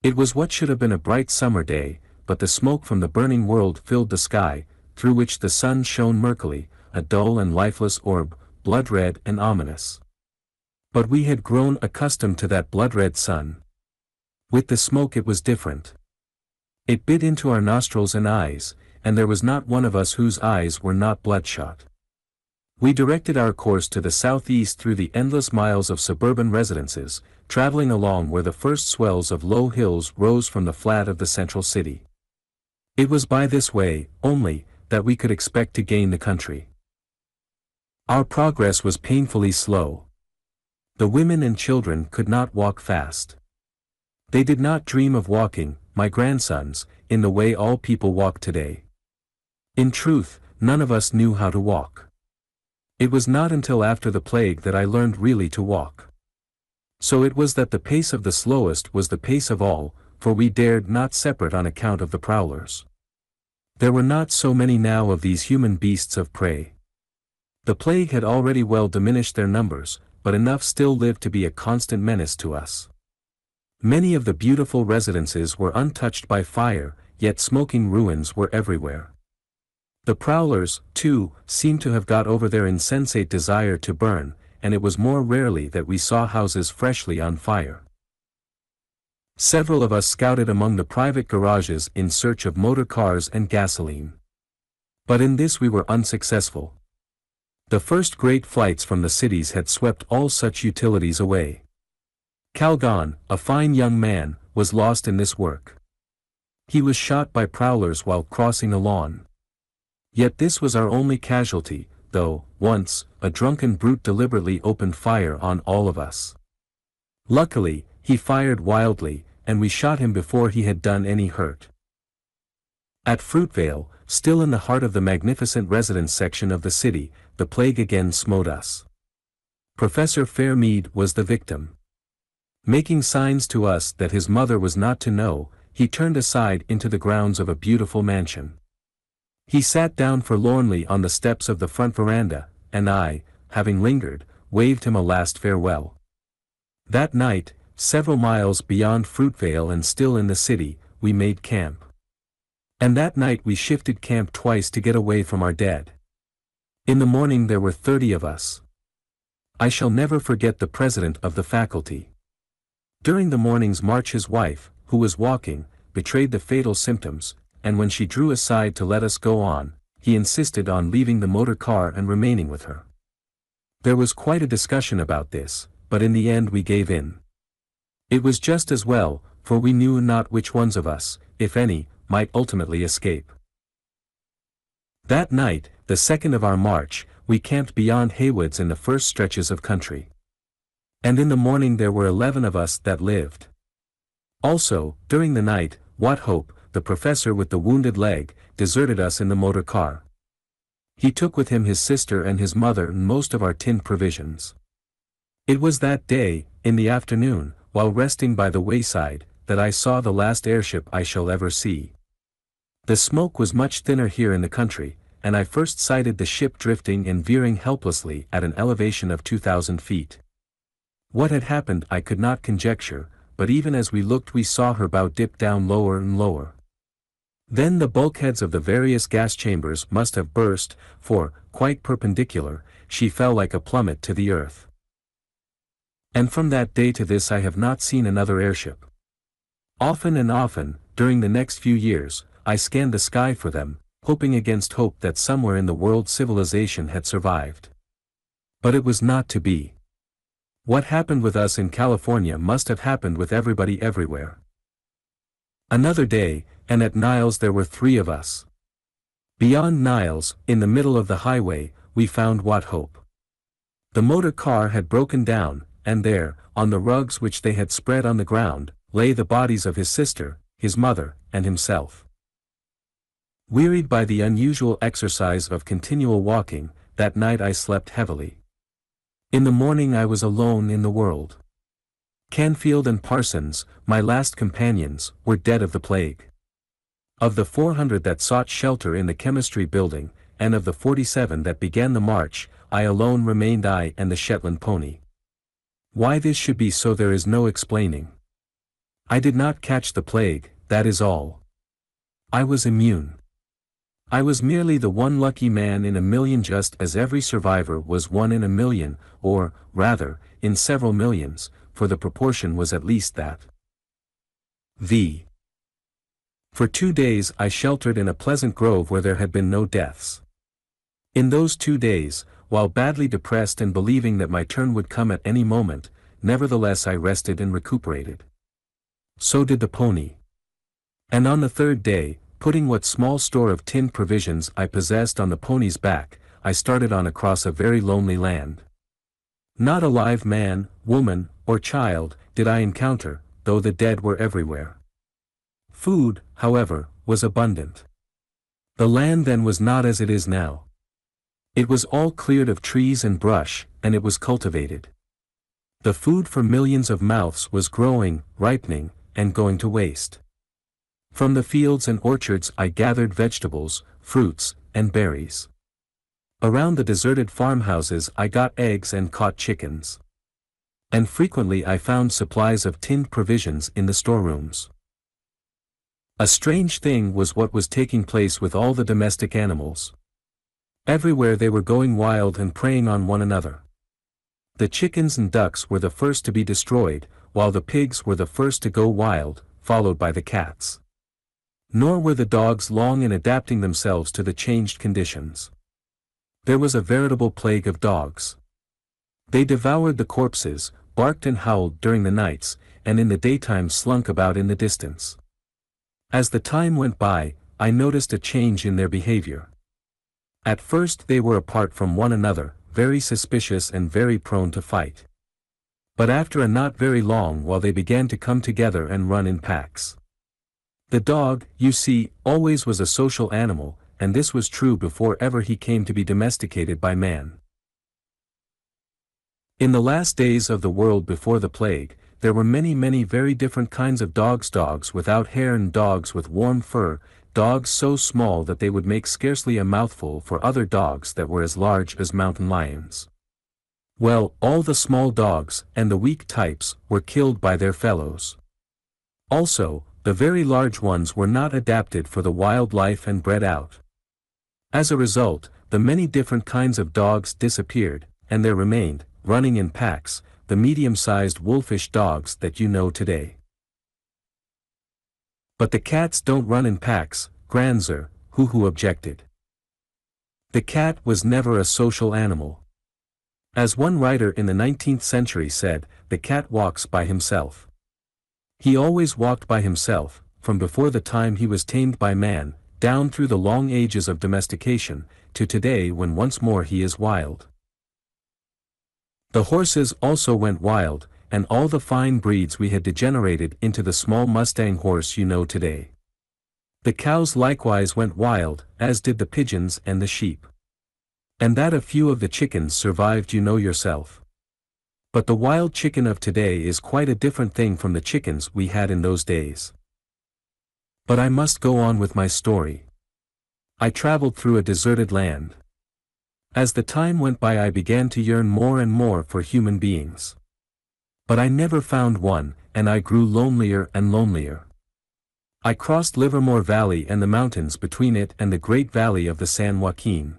It was what should have been a bright summer day, but the smoke from the burning world filled the sky, through which the sun shone murkily, a dull and lifeless orb, blood-red and ominous. But we had grown accustomed to that blood-red sun. With the smoke it was different. It bit into our nostrils and eyes, and there was not one of us whose eyes were not bloodshot. We directed our course to the southeast through the endless miles of suburban residences, traveling along where the first swells of low hills rose from the flat of the central city. It was by this way, only, that we could expect to gain the country. Our progress was painfully slow. The women and children could not walk fast. They did not dream of walking, my grandsons, in the way all people walk today. In truth, none of us knew how to walk. It was not until after the plague that I learned really to walk. So it was that the pace of the slowest was the pace of all, for we dared not separate on account of the prowlers. There were not so many now of these human beasts of prey. The plague had already well diminished their numbers, but enough still lived to be a constant menace to us. Many of the beautiful residences were untouched by fire, yet smoking ruins were everywhere. The prowlers, too, seemed to have got over their insensate desire to burn, and it was more rarely that we saw houses freshly on fire. Several of us scouted among the private garages in search of motor cars and gasoline. But in this we were unsuccessful. The first great flights from the cities had swept all such utilities away. Calgon, a fine young man, was lost in this work. He was shot by prowlers while crossing a lawn. Yet this was our only casualty, though, once, a drunken brute deliberately opened fire on all of us. Luckily, he fired wildly, and we shot him before he had done any hurt. At Fruitvale, still in the heart of the magnificent residence section of the city, the plague again smote us. Professor Fairmead was the victim. Making signs to us that his mother was not to know, he turned aside into the grounds of a beautiful mansion. He sat down forlornly on the steps of the front veranda, and I, having lingered, waved him a last farewell. That night, several miles beyond Fruitvale and still in the city, we made camp. And that night we shifted camp twice to get away from our dead. In the morning there were 30 of us. I shall never forget the president of the faculty. During the morning's march his wife, who was walking, betrayed the fatal symptoms, and when she drew aside to let us go on, he insisted on leaving the motor car and remaining with her. There was quite a discussion about this, but in the end we gave in. It was just as well, for we knew not which ones of us, if any, might ultimately escape. That night, the second of our march, we camped beyond Haywoods in the first stretches of country. And in the morning there were 11 of us that lived. Also, during the night, What Hope, the professor with the wounded leg, deserted us in the motor car. He took with him his sister and his mother and most of our tinned provisions. It was that day, in the afternoon, while resting by the wayside, that I saw the last airship I shall ever see. The smoke was much thinner here in the country, and I first sighted the ship drifting and veering helplessly at an elevation of 2,000 feet. What had happened I could not conjecture, but even as we looked we saw her bow dip down lower and lower. Then the bulkheads of the various gas chambers must have burst, for, quite perpendicular, she fell like a plummet to the earth. And from that day to this I have not seen another airship. Often and often, during the next few years, I scanned the sky for them, hoping against hope that somewhere in the world civilization had survived. But it was not to be. What happened with us in California must have happened with everybody everywhere. Another day, and at Niles there were 3 of us. Beyond Niles, in the middle of the highway, we found What Hope. The motor car had broken down, and there, on the rugs which they had spread on the ground, lay the bodies of his sister, his mother, and himself. Wearied by the unusual exercise of continual walking, that night I slept heavily. In the morning I was alone in the world. Canfield and Parsons, my last companions, were dead of the plague. Of the 400 that sought shelter in the chemistry building, and of the 47 that began the march, I alone remained, I and the Shetland pony. Why this should be so there is no explaining. I did not catch the plague, that is all. I was immune. I was merely the one lucky man in a million, just as every survivor was one in a million, or, rather, in several millions, for the proportion was at least that. For 2 days I sheltered in a pleasant grove where there had been no deaths. In those 2 days, while badly depressed and believing that my turn would come at any moment, nevertheless I rested and recuperated. So did the pony. And on the 3rd day, putting what small store of tinned provisions I possessed on the pony's back, I started on across a very lonely land. Not a live man, woman, or child did I encounter, though the dead were everywhere. Food, however, was abundant. The land then was not as it is now. It was all cleared of trees and brush, and it was cultivated. The food for millions of mouths was growing, ripening, and going to waste. From the fields and orchards I gathered vegetables, fruits, and berries. Around the deserted farmhouses I got eggs and caught chickens. And frequently I found supplies of tinned provisions in the storerooms. A strange thing was what was taking place with all the domestic animals. Everywhere they were going wild and preying on one another. The chickens and ducks were the first to be destroyed, while the pigs were the first to go wild, followed by the cats. Nor were the dogs long in adapting themselves to the changed conditions. There was a veritable plague of dogs. They devoured the corpses, barked and howled during the nights, and in the daytime slunk about in the distance. As the time went by, I noticed a change in their behavior. At first they were apart from one another, very suspicious and very prone to fight. But after a not very long while they began to come together and run in packs. The dog, you see, always was a social animal, and this was true before ever he came to be domesticated by man. In the last days of the world before the plague, there were many very different kinds of dogs, dogs without hair and dogs with warm fur, dogs so small that they would make scarcely a mouthful for other dogs that were as large as mountain lions. Well, all the small dogs and the weak types were killed by their fellows. Also, the very large ones were not adapted for the wild life and bred out. As a result, the many different kinds of dogs disappeared, and there remained, running in packs, the medium-sized wolfish dogs that you know today. But the cats don't run in packs, Granser, who objected. The cat was never a social animal. As one writer in the 19th century said, the cat walks by himself. He always walked by himself, from before the time he was tamed by man, down through the long ages of domestication, to today when once more he is wild. The horses also went wild, and all the fine breeds we had degenerated into the small Mustang horse you know today. The cows likewise went wild, as did the pigeons and the sheep. And that a few of the chickens survived you know yourself. But the wild chicken of today is quite a different thing from the chickens we had in those days. But I must go on with my story. I traveled through a deserted land. As the time went by I began to yearn more and more for human beings. But I never found one, and I grew lonelier and lonelier. I crossed Livermore Valley and the mountains between it and the great valley of the San Joaquin.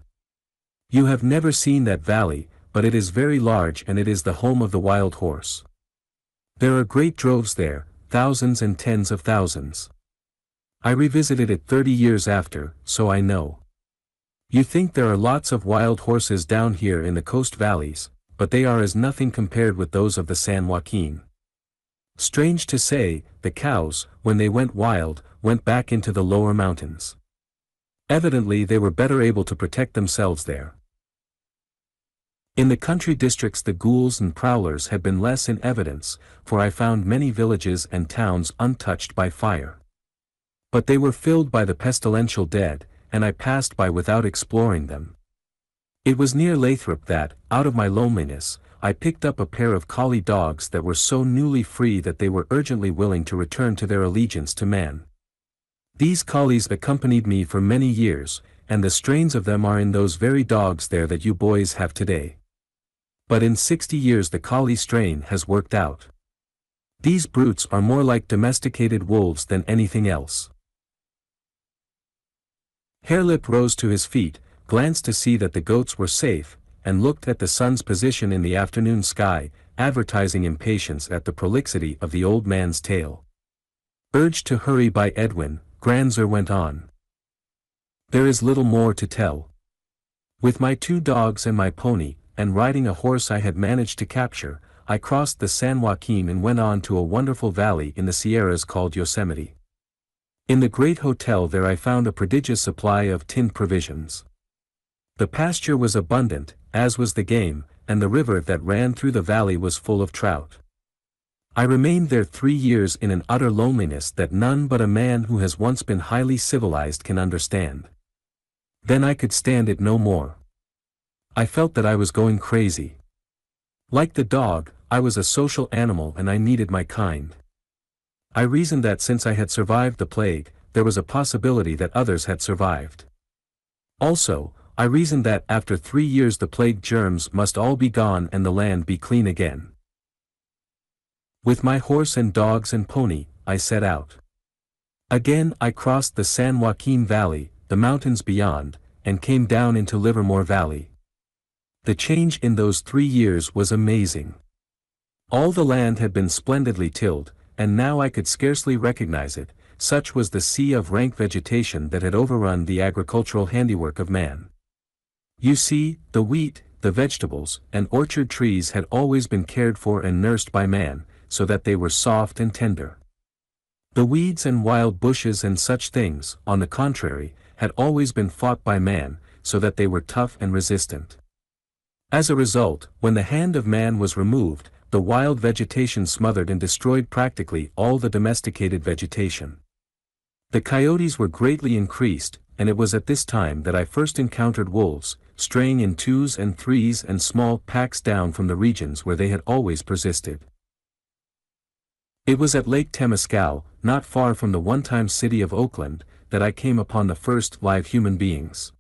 You have never seen that valley, but it is very large and it is the home of the wild horse. There are great droves there, thousands and tens of thousands. I revisited it 30 years after, so I know. You think there are lots of wild horses down here in the coast valleys, but they are as nothing compared with those of the San Joaquin. Strange to say, the cows, when they went wild, went back into the lower mountains. Evidently they were better able to protect themselves there. In the country districts the ghouls and prowlers had been less in evidence, for I found many villages and towns untouched by fire. But they were filled by the pestilential dead, and I passed by without exploring them. It was near Lathrop that, out of my loneliness, I picked up a pair of collie dogs that were so newly free that they were urgently willing to return to their allegiance to man. These collies accompanied me for many years, and the strains of them are in those very dogs there that you boys have today. But in 60 years the collie strain has worked out. These brutes are more like domesticated wolves than anything else. Hare-Lip rose to his feet, glanced to see that the goats were safe, and looked at the sun's position in the afternoon sky, advertising impatience at the prolixity of the old man's tale. Urged to hurry by Edwin, Granser went on. There is little more to tell. With my 2 dogs and my pony, and riding a horse I had managed to capture, I crossed the San Joaquin and went on to a wonderful valley in the Sierras called Yosemite. In the great hotel there I found a prodigious supply of tinned provisions. The pasture was abundant, as was the game, and the river that ran through the valley was full of trout. I remained there 3 years in an utter loneliness that none but a man who has once been highly civilized can understand. Then I could stand it no more. I felt that I was going crazy. Like the dog, I was a social animal and I needed my kind. I reasoned that since I had survived the plague, there was a possibility that others had survived. Also, I reasoned that after 3 years the plague germs must all be gone and the land be clean again. With my horse and dogs and pony, I set out. Again I crossed the San Joaquin Valley, the mountains beyond, and came down into Livermore Valley. The change in those 3 years was amazing. All the land had been splendidly tilled, and now I could scarcely recognize it, such was the sea of rank vegetation that had overrun the agricultural handiwork of man. You see, the wheat, the vegetables, and orchard trees had always been cared for and nursed by man, so that they were soft and tender. The weeds and wild bushes and such things, on the contrary, had always been fought by man, so that they were tough and resistant. As a result, when the hand of man was removed, the wild vegetation smothered and destroyed practically all the domesticated vegetation. The coyotes were greatly increased, and it was at this time that I first encountered wolves, straying in 2s and 3s and small packs down from the regions where they had always persisted. It was at Lake Temescal, not far from the one-time city of Oakland, that I came upon the first live human beings.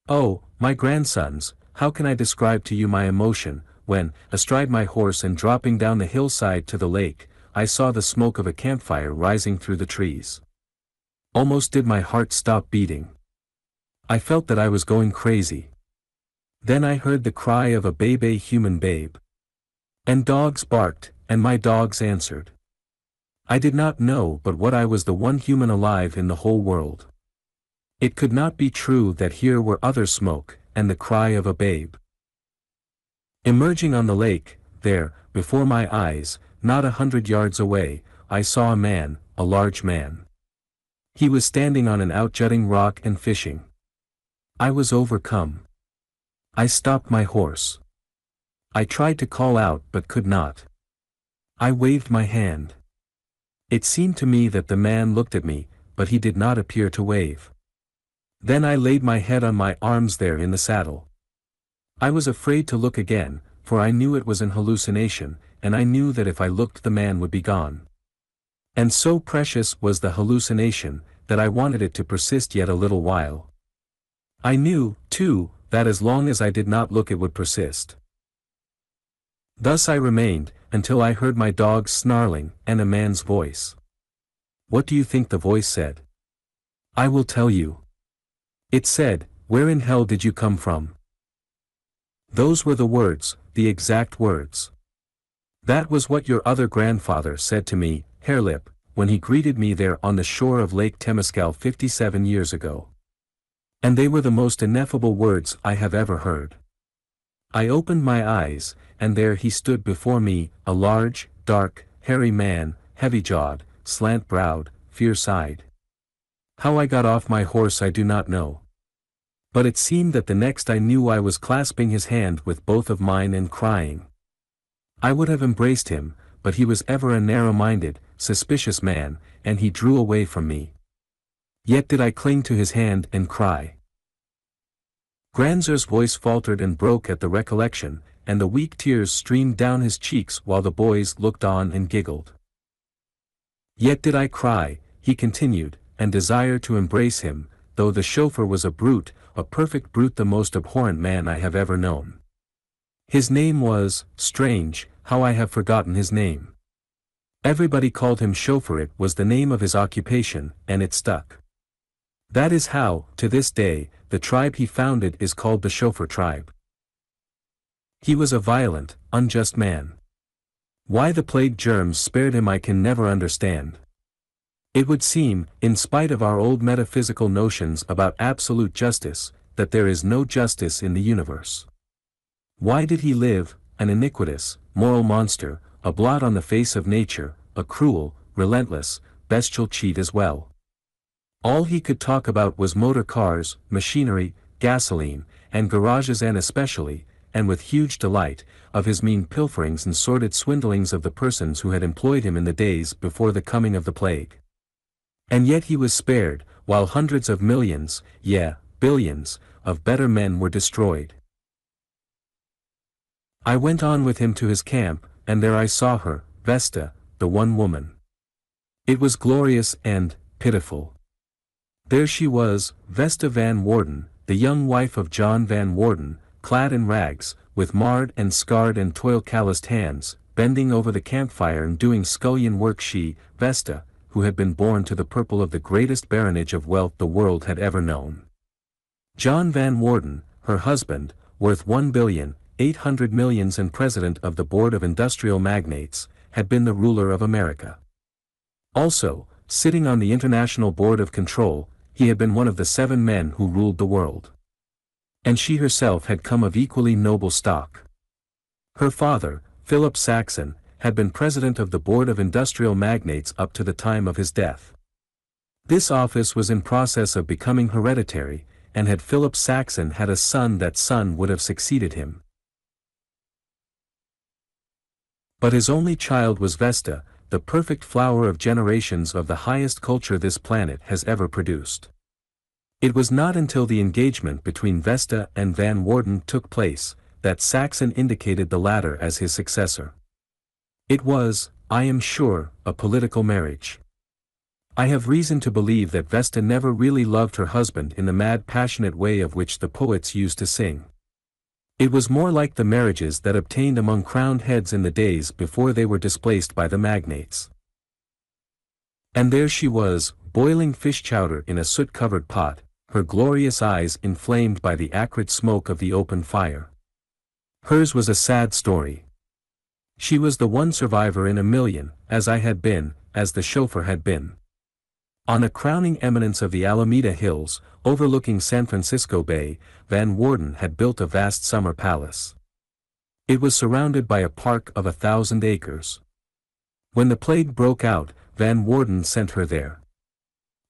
Oh, my grandsons, how can I describe to you my emotion, when, astride my horse and dropping down the hillside to the lake, I saw the smoke of a campfire rising through the trees. Almost did my heart stop beating. I felt that I was going crazy. Then I heard the cry of a human babe. And dogs barked, and my dogs answered. I did not know but what I was the one human alive in the whole world. It could not be true that here were other smoke, and the cry of a babe. Emerging on the lake, there, before my eyes, not 100 yards away, I saw a man, a large man. He was standing on an outjutting rock and fishing. I was overcome. I stopped my horse. I tried to call out but could not. I waved my hand. It seemed to me that the man looked at me, but he did not appear to wave. Then I laid my head on my arms there in the saddle. I was afraid to look again, for I knew it was an hallucination, and I knew that if I looked the man would be gone. And so precious was the hallucination, that I wanted it to persist yet a little while. I knew, too, that as long as I did not look it would persist. Thus I remained, until I heard my dogs snarling, and a man's voice. What do you think the voice said? I will tell you. It said, "Where in hell did you come from?" Those were the words, the exact words. That was what your other grandfather said to me, Hare-Lip, when he greeted me there on the shore of Lake Temescal 57 years ago. And they were the most ineffable words I have ever heard. I opened my eyes, and there he stood before me, a large, dark, hairy man, heavy-jawed, slant-browed, fierce-eyed. How I got off my horse I do not know. But it seemed that the next I knew I was clasping his hand with both of mine and crying. I would have embraced him, but he was ever a narrow-minded, suspicious man, and he drew away from me. Yet did I cling to his hand and cry. Granser's voice faltered and broke at the recollection, and the weak tears streamed down his cheeks while the boys looked on and giggled. Yet did I cry, he continued, and desire to embrace him, though the chauffeur was a brute, a perfect brute, the most abhorrent man I have ever known. His name was, strange, how I have forgotten his name. Everybody called him chauffeur, it was the name of his occupation, and it stuck. That is how, to this day, the tribe he founded is called the chauffeur tribe. He was a violent, unjust man. Why the plague germs spared him I can never understand. It would seem, in spite of our old metaphysical notions about absolute justice, that there is no justice in the universe. Why did he live, an iniquitous, moral monster, a blot on the face of nature, a cruel, relentless, bestial cheat as well? All he could talk about was motor cars, machinery, gasoline, and garages, and especially, and with huge delight, of his mean pilferings and sordid swindlings of the persons who had employed him in the days before the coming of the plague. And yet he was spared, while hundreds of millions, billions, of better men were destroyed. I went on with him to his camp, and there I saw her, Vesta, the one woman. It was glorious and pitiful. There she was, Vesta Van Worden, the young wife of John Van Worden, clad in rags, with marred and scarred and toil-calloused hands, bending over the campfire and doing scullion work. She, Vesta, who had been born to the purple of the greatest baronage of wealth the world had ever known. John Van Worden, her husband, worth $1,800,000,000 and president of the Board of Industrial Magnates, had been the ruler of America. Also, sitting on the International Board of Control, he had been one of the 7 men who ruled the world. And she herself had come of equally noble stock. Her father, Philip Saxon, had been president of the Board of Industrial Magnates up to the time of his death. This office was in process of becoming hereditary, and had Philip Saxon had a son, that son would have succeeded him. But his only child was Vesta, the perfect flower of generations of the highest culture this planet has ever produced. It was not until the engagement between Vesta and Van Worden took place, that Saxon indicated the latter as his successor. It was, I am sure, a political marriage. I have reason to believe that Vesta never really loved her husband in the mad passionate way of which the poets used to sing. It was more like the marriages that obtained among crowned heads in the days before they were displaced by the magnates. And there she was, boiling fish chowder in a soot-covered pot, her glorious eyes inflamed by the acrid smoke of the open fire. Hers was a sad story. She was the one survivor in a million, as I had been, as the chauffeur had been. On a crowning eminence of the Alameda Hills, overlooking San Francisco Bay, Van Worden had built a vast summer palace. It was surrounded by a park of 1,000 acres. When the plague broke out, Van Worden sent her there.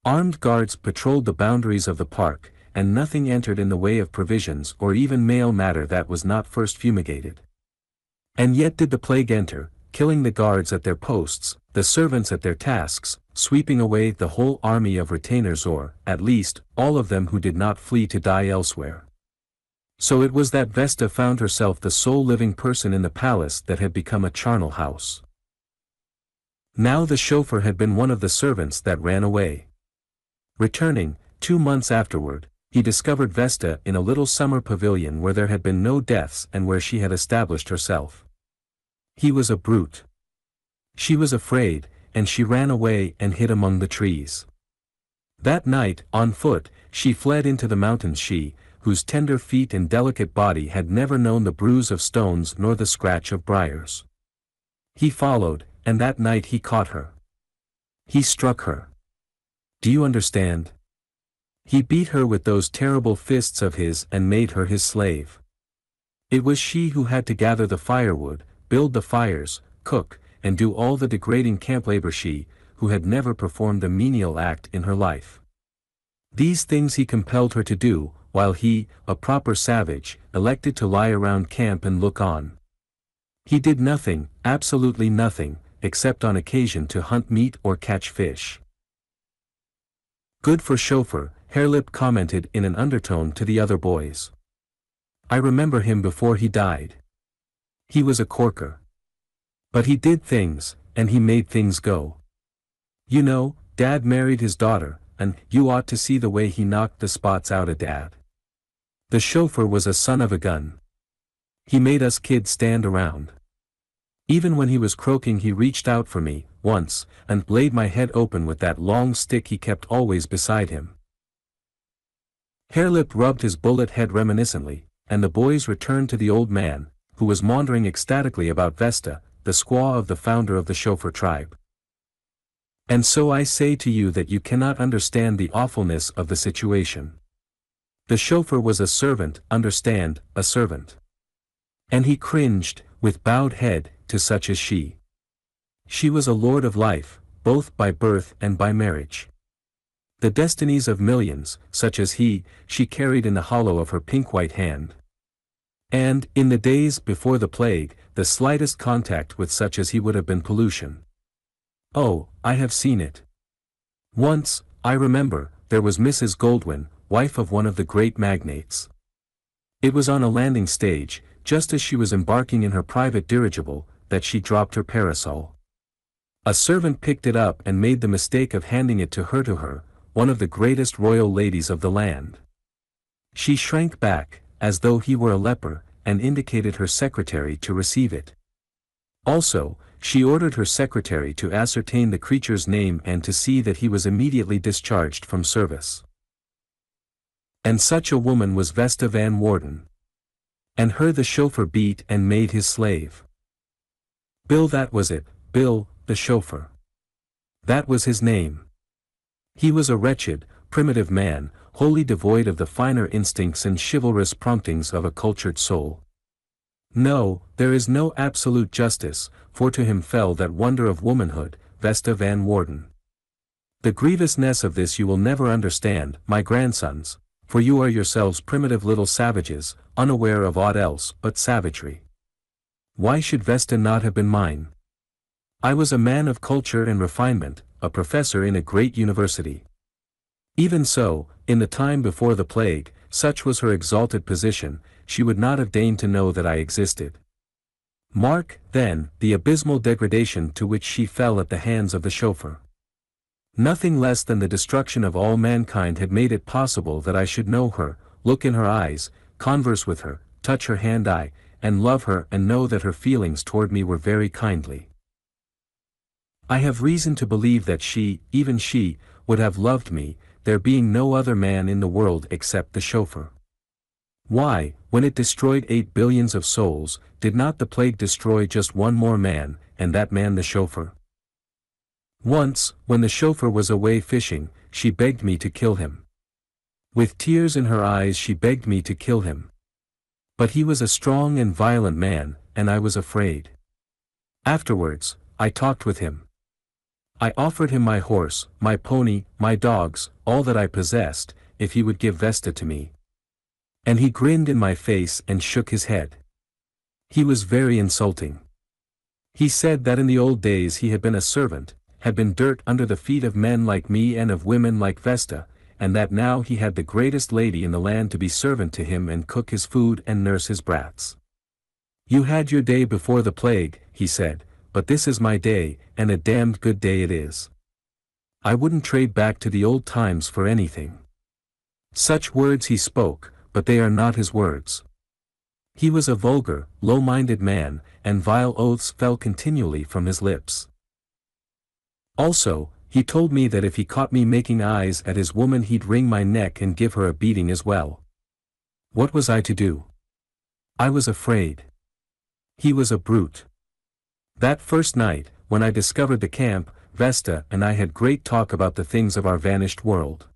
Armed guards patrolled the boundaries of the park, and nothing entered in the way of provisions or even mail matter that was not first fumigated. And yet did the plague enter, killing the guards at their posts, the servants at their tasks, sweeping away the whole army of retainers or, at least, all of them who did not flee to die elsewhere. So it was that Vesta found herself the sole living person in the palace that had become a charnel house. Now the chauffeur had been one of the servants that ran away. Returning, 2 months afterward, he discovered Vesta in a little summer pavilion where there had been no deaths and where she had established herself. He was a brute. She was afraid, and she ran away and hid among the trees. That night, on foot, she fled into the mountains whose tender feet and delicate body had never known the bruise of stones nor the scratch of briars. He followed, and that night he caught her. He struck her. Do you understand? He beat her with those terrible fists of his and made her his slave. It was she who had to gather the firewood, build the fires, cook, and do all the degrading camp labor, she, who had never performed a menial act in her life. These things he compelled her to do, while he, a proper savage, elected to lie around camp and look on. He did nothing, absolutely nothing, except on occasion to hunt meat or catch fish. Good for chauffeur, Hare-Lip commented in an undertone to the other boys. I remember him before he died. He was a corker. But he did things, and he made things go. You know, Dad married his daughter, and you ought to see the way he knocked the spots out of Dad. The chauffeur was a son of a gun. He made us kids stand around. Even when he was croaking he reached out for me, once, and laid my head open with that long stick he kept always beside him. Hare-Lip rubbed his bullet head reminiscently, and the boys returned to the old man, who was maundering ecstatically about Vesta, the squaw of the founder of the chauffeur tribe. And so I say to you that you cannot understand the awfulness of the situation. The chauffeur was a servant, understand, a servant. And he cringed, with bowed head, to such as she. She was a lord of life, both by birth and by marriage. The destinies of millions, such as she carried in the hollow of her pink-white hand. And, in the days before the plague, the slightest contact with such as he would have been pollution. Oh, I have seen it. Once, I remember, there was Mrs. Goldwyn, wife of one of the great magnates. It was on a landing stage, just as she was embarking in her private dirigible, that she dropped her parasol. A servant picked it up and made the mistake of handing it to her, one of the greatest royal ladies of the land. She shrank back, as though he were a leper, and indicated her secretary to receive it. Also, she ordered her secretary to ascertain the creature's name and to see that he was immediately discharged from service. And such a woman was Vesta Van Worden. And her the chauffeur beat and made his slave. Bill, that was it, Bill, the chauffeur. That was his name. He was a wretched, primitive man, wholly devoid of the finer instincts and chivalrous promptings of a cultured soul. No, there is no absolute justice, for to him fell that wonder of womanhood, Vesta Van Worden. The grievousness of this you will never understand, my grandsons, for you are yourselves primitive little savages, unaware of aught else but savagery. Why should Vesta not have been mine? I was a man of culture and refinement, a professor in a great university. Even so, in the time before the plague, such was her exalted position, she would not have deigned to know that I existed. Mark, then, the abysmal degradation to which she fell at the hands of the chauffeur. Nothing less than the destruction of all mankind had made it possible that I should know her, look in her eyes, converse with her, touch her hand and love her and know that her feelings toward me were very kindly. I have reason to believe that she, even she, would have loved me, there being no other man in the world except the chauffeur. Why, when it destroyed 8 billions of souls, did not the plague destroy just one more man, and that man the chauffeur? Once, when the chauffeur was away fishing, she begged me to kill him. With tears in her eyes she begged me to kill him. But he was a strong and violent man, and I was afraid. Afterwards, I talked with him. I offered him my horse, my pony, my dogs, all that I possessed, if he would give Vesta to me. And he grinned in my face and shook his head. He was very insulting. He said that in the old days he had been a servant, had been dirt under the feet of men like me and of women like Vesta, and that now he had the greatest lady in the land to be servant to him and cook his food and nurse his brats. You had your day before the plague, he said, but this is my day, and a damned good day it is. I wouldn't trade back to the old times for anything. Such words he spoke, but they are not his words. He was a vulgar, low-minded man, and vile oaths fell continually from his lips. Also, he told me that if he caught me making eyes at his woman he'd wring my neck and give her a beating as well. What was I to do? I was afraid. He was a brute. That first night, when I discovered the camp, Vesta and I had great talk about the things of our vanished world.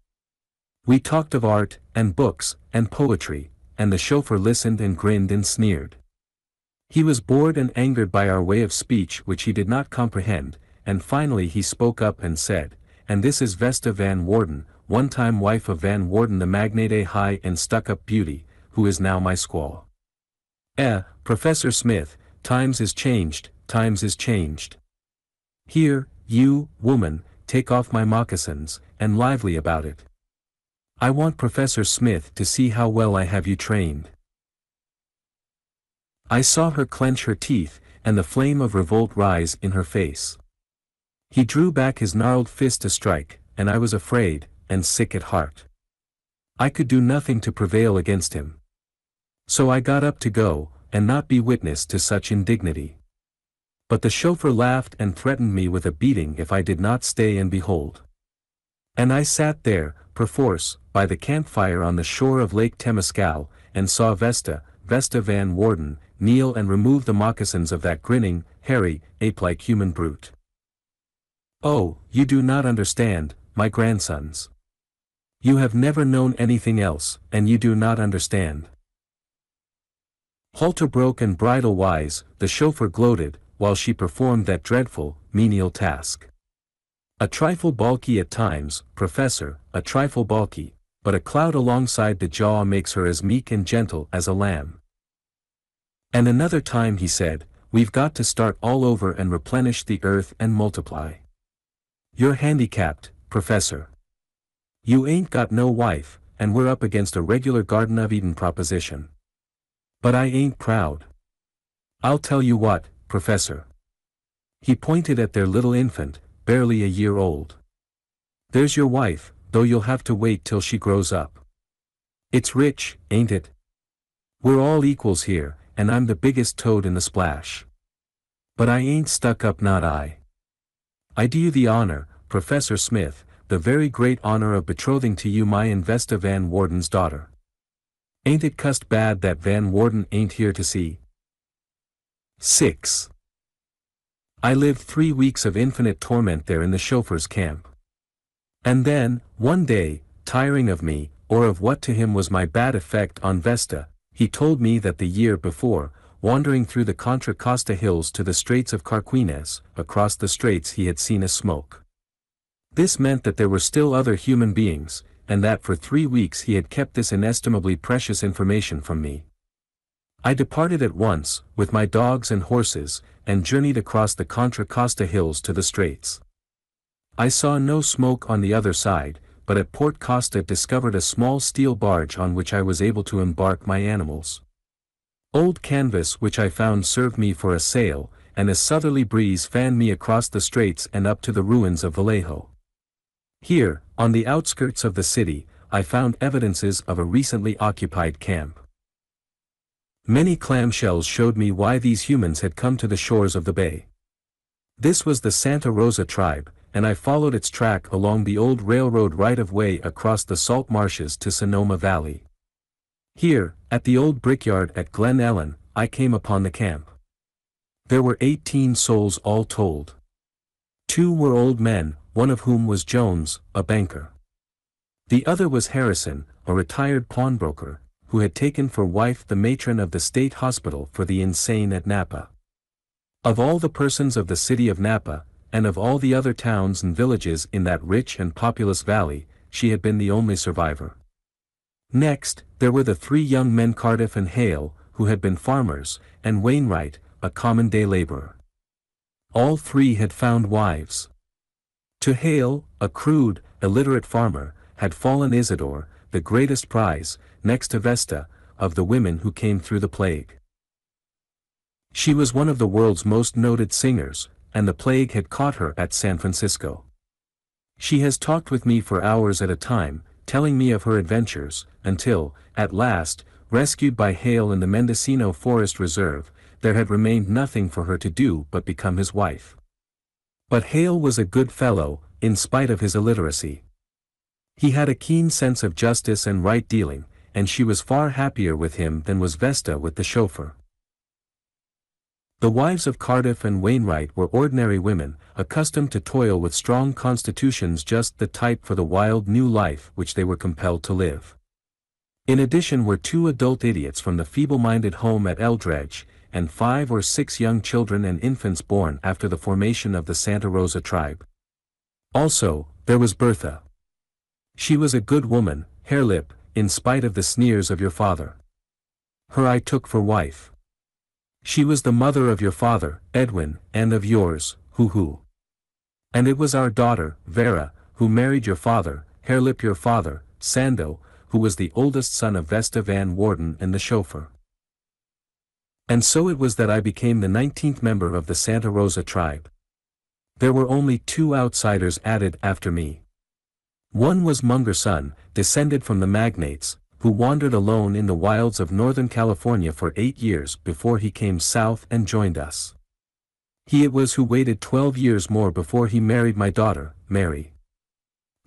We talked of art, and books, and poetry, and the chauffeur listened and grinned and sneered. He was bored and angered by our way of speech which he did not comprehend, and finally he spoke up and said, "And this is Vesta Van Worden, one-time wife of Van Worden the magnate, a high and stuck-up beauty, who is now my squaw." Professor Smith, times is changed, times is changed. Here, you, woman, take off my moccasins, and lively about it. I want Professor Smith to see how well I have you trained. I saw her clench her teeth, and the flame of revolt rise in her face. He drew back his gnarled fist to strike, and I was afraid, and sick at heart. I could do nothing to prevail against him. So I got up to go, and not be witness to such indignity. But the chauffeur laughed and threatened me with a beating if I did not stay and behold. And I sat there, perforce, by the campfire on the shore of Lake Temescal, and saw Vesta Van Worden, kneel and remove the moccasins of that grinning, hairy, ape-like human brute. Oh, you do not understand, my grandsons. You have never known anything else, and you do not understand. Halter broke and bridle wise, the chauffeur gloated, while she performed that dreadful, menial task. A trifle bulky at times, Professor, a trifle bulky, but a cloud alongside the jaw makes her as meek and gentle as a lamb. And another time he said, we've got to start all over and replenish the earth and multiply. You're handicapped, Professor. You ain't got no wife, and we're up against a regular Garden of Eden proposition. But I ain't proud. I'll tell you what, Professor. He pointed at their little infant, barely a year old. There's your wife, though you'll have to wait till she grows up. It's rich, ain't it? We're all equals here, and I'm the biggest toad in the splash. But I ain't stuck up, not I. I do you the honor, Professor Smith, the very great honor of betrothing to you my Vesta Van Worden's daughter. Ain't it cussed bad that Van Worden ain't here to see? 6. I lived 3 weeks of infinite torment there in the chauffeur's camp. And then, one day, tiring of me, or of what to him was my bad effect on Vesta, he told me that the year before, wandering through the Contra Costa Hills to the Straits of Carquinez, across the straits he had seen a smoke. This meant that there were still other human beings, and that for 3 weeks he had kept this inestimably precious information from me. I departed at once, with my dogs and horses, and journeyed across the Contra Costa Hills to the straits. I saw no smoke on the other side, but at Port Costa discovered a small steel barge on which I was able to embark my animals. Old canvas which I found served me for a sail, and a southerly breeze fanned me across the straits and up to the ruins of Vallejo. Here, on the outskirts of the city, I found evidences of a recently occupied camp. Many clamshells showed me why these humans had come to the shores of the bay. This was the Santa Rosa tribe, and I followed its track along the old railroad right-of-way across the salt marshes to Sonoma Valley. Here, at the old brickyard at Glen Ellen, I came upon the camp. There were 18 souls all told. 2 were old men, one of whom was Jones, a banker. The other was Harrison, a retired pawnbroker, who had taken for wife the matron of the state hospital for the insane at Napa. Of all the persons of the city of Napa, and of all the other towns and villages in that rich and populous valley, she had been the only survivor. Next, there were the 3 young men Cardiff and Hale, who had been farmers, and Wainwright, a common day laborer. All 3 had found wives. To Hale, a crude, illiterate farmer, had fallen Isidore, the greatest prize, next to Vesta, of the women who came through the plague. She was one of the world's most noted singers, and the plague had caught her at San Francisco. She has talked with me for hours at a time, telling me of her adventures, until, at last, rescued by Hale in the Mendocino Forest Reserve, there had remained nothing for her to do but become his wife. But Hale was a good fellow, in spite of his illiteracy. He had a keen sense of justice and right dealing, and she was far happier with him than was Vesta with the chauffeur. The wives of Cardiff and Wainwright were ordinary women, accustomed to toil with strong constitutions, just the type for the wild new life which they were compelled to live. In addition were 2 adult idiots from the feeble-minded home at Eldredge, and 5 or 6 young children and infants born after the formation of the Santa Rosa tribe. Also, there was Bertha. She was a good woman, Hare-Lip, in spite of the sneers of your father. Her I took for wife. She was the mother of your father, Edwin, and of yours, hoo-hoo. And it was our daughter, Vera, who married your father, Hare-Lip your father, Sando, who was the oldest son of Vesta Van Warden and the chauffeur. And so it was that I became the 19th member of the Santa Rosa tribe. There were only 2 outsiders added after me. One was Munger's son, descended from the magnates, who wandered alone in the wilds of Northern California for 8 years before he came south and joined us. He it was who waited 12 years more before he married my daughter, Mary.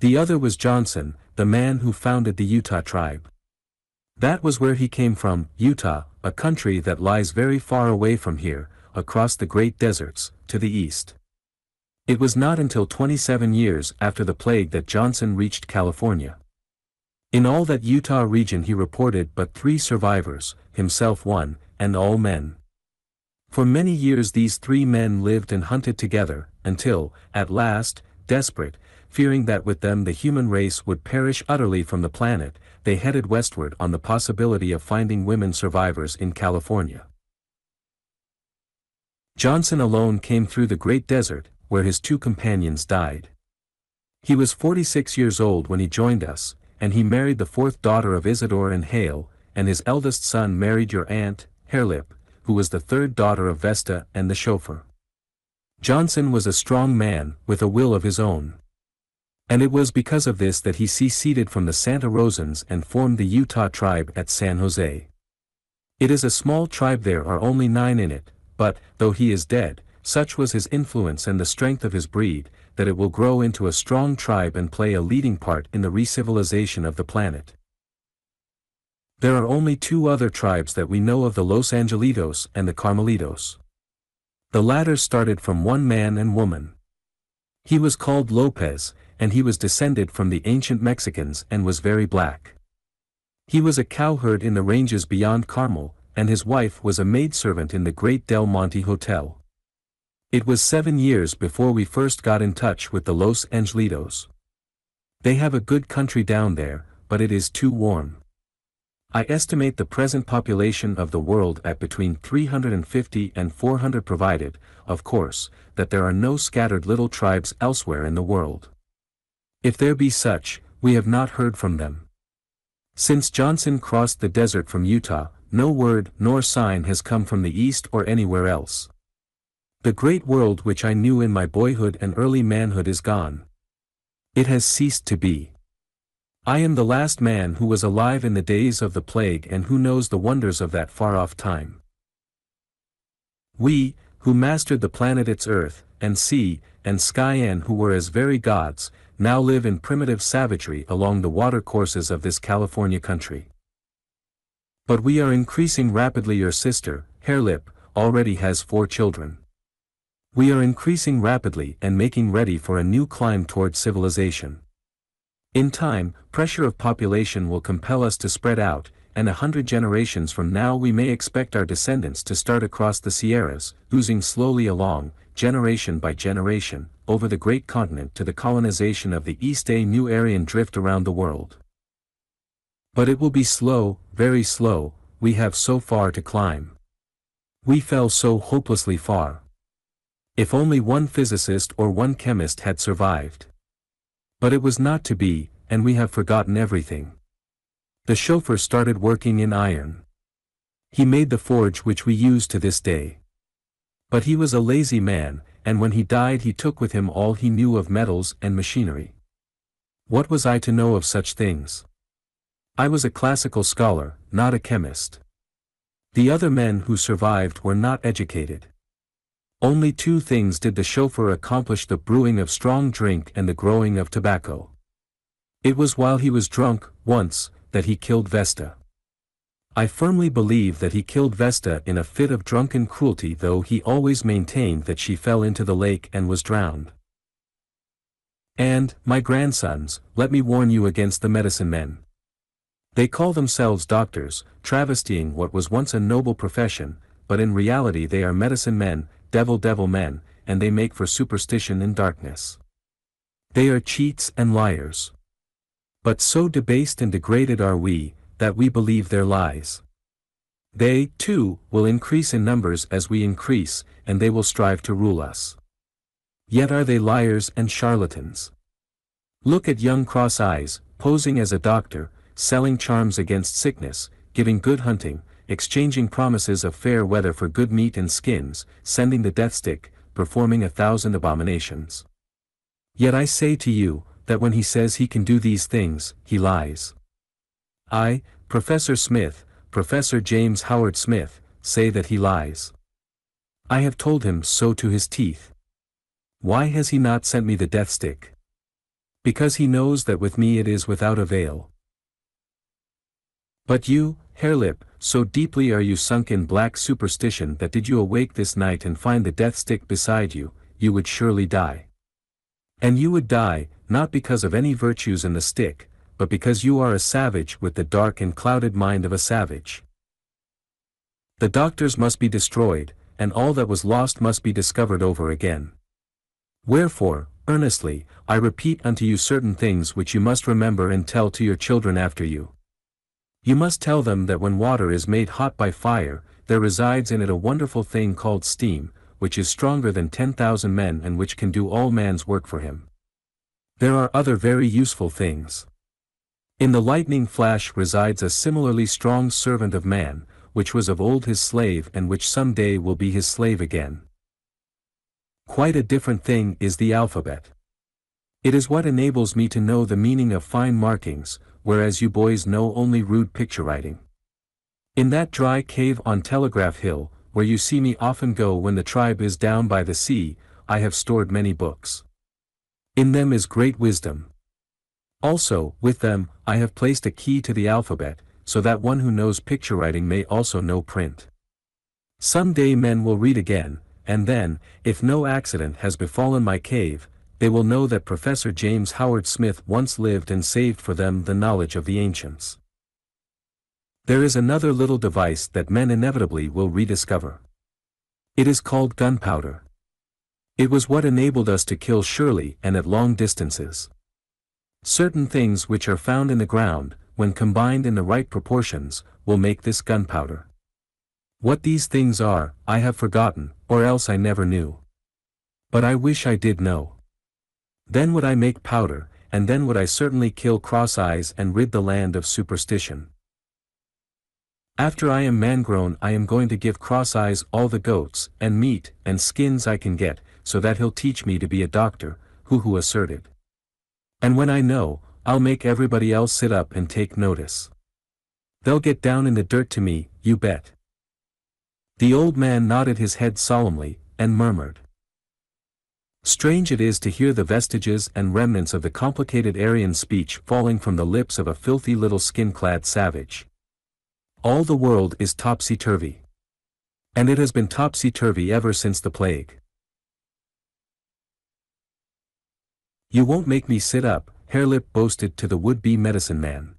The other was Johnson, the man who founded the Utah tribe. That was where he came from, Utah, a country that lies very far away from here, across the great deserts, to the east. It was not until 27 years after the plague that Johnson reached California. In all that Utah region he reported but 3 survivors, himself one, and all men. For many years these 3 men lived and hunted together, until, at last, desperate, fearing that with them the human race would perish utterly from the planet, they headed westward on the possibility of finding women survivors in California. Johnson alone came through the great desert, where his 2 companions died. He was 46 years old when he joined us, and he married the 4th daughter of Isidore and Hale, and his eldest son married your aunt, Hare-Lip, who was the 3rd daughter of Vesta and the chauffeur. Johnson was a strong man, with a will of his own. And it was because of this that he seceded from the Santa Rosans and formed the Utah tribe at San Jose. It is a small tribe, there are only 9 in it, but, though he is dead, such was his influence and the strength of his breed, that it will grow into a strong tribe and play a leading part in the re-civilization of the planet. There are only 2 other tribes that we know of, the Los Angelitos and the Carmelitos. The latter started from 1 man and woman. He was called Lopez, and he was descended from the ancient Mexicans and was very black. He was a cowherd in the ranges beyond Carmel, and his wife was a maidservant in the great Del Monte Hotel. It was 7 years before we first got in touch with the Los Angelitos. They have a good country down there, but it is too warm. I estimate the present population of the world at between 350 and 400, provided, of course, that there are no scattered little tribes elsewhere in the world. If there be such, we have not heard from them. Since Johnson crossed the desert from Utah, no word nor sign has come from the east or anywhere else. The great world which I knew in my boyhood and early manhood is gone. It has ceased to be. I am the last man who was alive in the days of the plague and who knows the wonders of that far-off time. We, who mastered the planet its earth, and sea, and sky and who were as very gods, now live in primitive savagery along the watercourses of this California country. But we are increasing rapidly. Your sister, Hare-Lip, already has 4 children. We are increasing rapidly and making ready for a new climb toward civilization. In time, pressure of population will compel us to spread out, and 100 generations from now we may expect our descendants to start across the Sierras, oozing slowly along, generation by generation, over the great continent to the colonization of the East. A new Aryan drift around the world. But it will be slow, very slow. We have so far to climb. We fell so hopelessly far. If only one physicist or one chemist had survived. But it was not to be, and we have forgotten everything. The chauffeur started working in iron. He made the forge which we use to this day. But he was a lazy man, and when he died he took with him all he knew of metals and machinery. What was I to know of such things? I was a classical scholar, not a chemist. The other men who survived were not educated. Only 2 things did the chauffeur accomplish: the brewing of strong drink and the growing of tobacco. It was while he was drunk, once, that he killed Vesta. I firmly believe that he killed Vesta in a fit of drunken cruelty, though he always maintained that she fell into the lake and was drowned. And, my grandsons, let me warn you against the medicine men. They call themselves doctors, travestying what was once a noble profession, but in reality they are medicine men, devil men, and they make for superstition and darkness. They are cheats and liars. But so debased and degraded are we, that we believe their lies. They, too, will increase in numbers as we increase, and they will strive to rule us. Yet are they liars and charlatans. Look at young Cross-Eyes, posing as a doctor, selling charms against sickness, giving good hunting, exchanging promises of fair weather for good meat and skins, sending the death stick, performing 1,000 abominations. Yet I say to you, that when he says he can do these things, he lies. I, Professor Smith, Professor James Howard Smith, say that he lies. I have told him so to his teeth. Why has he not sent me the death stick? Because he knows that with me it is without avail. But you, Hare-Lip, so deeply are you sunk in black superstition that did you awake this night and find the death stick beside you, you would surely die. And you would die, not because of any virtues in the stick, but because you are a savage with the dark and clouded mind of a savage. The doctors must be destroyed, and all that was lost must be discovered over again. Wherefore, earnestly, I repeat unto you certain things which you must remember and tell to your children after you. You must tell them that when water is made hot by fire, there resides in it a wonderful thing called steam, which is stronger than 10,000 men and which can do all man's work for him. There are other very useful things. In the lightning flash resides a similarly strong servant of man, which was of old his slave and which some day will be his slave again. Quite a different thing is the alphabet. It is what enables me to know the meaning of fine markings, whereas you boys know only rude picture writing. In that dry cave on Telegraph Hill, where you see me often go when the tribe is down by the sea, I have stored many books. In them is great wisdom. Also, with them, I have placed a key to the alphabet, so that one who knows picture writing may also know print. Some day men will read again, and then, if no accident has befallen my cave, they will know that Professor James Howard Smith once lived and saved for them the knowledge of the ancients. There is another little device that men inevitably will rediscover. It is called gunpowder. It was what enabled us to kill surely and at long distances. Certain things which are found in the ground, when combined in the right proportions, will make this gunpowder. What these things are, I have forgotten, or else I never knew. But I wish I did know. Then would I make powder, and then would I certainly kill Cross-Eyes and rid the land of superstition. After I am man-grown I am going to give Cross-Eyes all the goats, and meat, and skins I can get, so that he'll teach me to be a doctor, who asserted. And when I know, I'll make everybody else sit up and take notice. They'll get down in the dirt to me, you bet." The old man nodded his head solemnly, and murmured. Strange it is to hear the vestiges and remnants of the complicated Aryan speech falling from the lips of a filthy little skin-clad savage. All the world is topsy-turvy. And it has been topsy-turvy ever since the plague. "You won't make me sit up," Hare-Lip boasted to the would-be medicine man.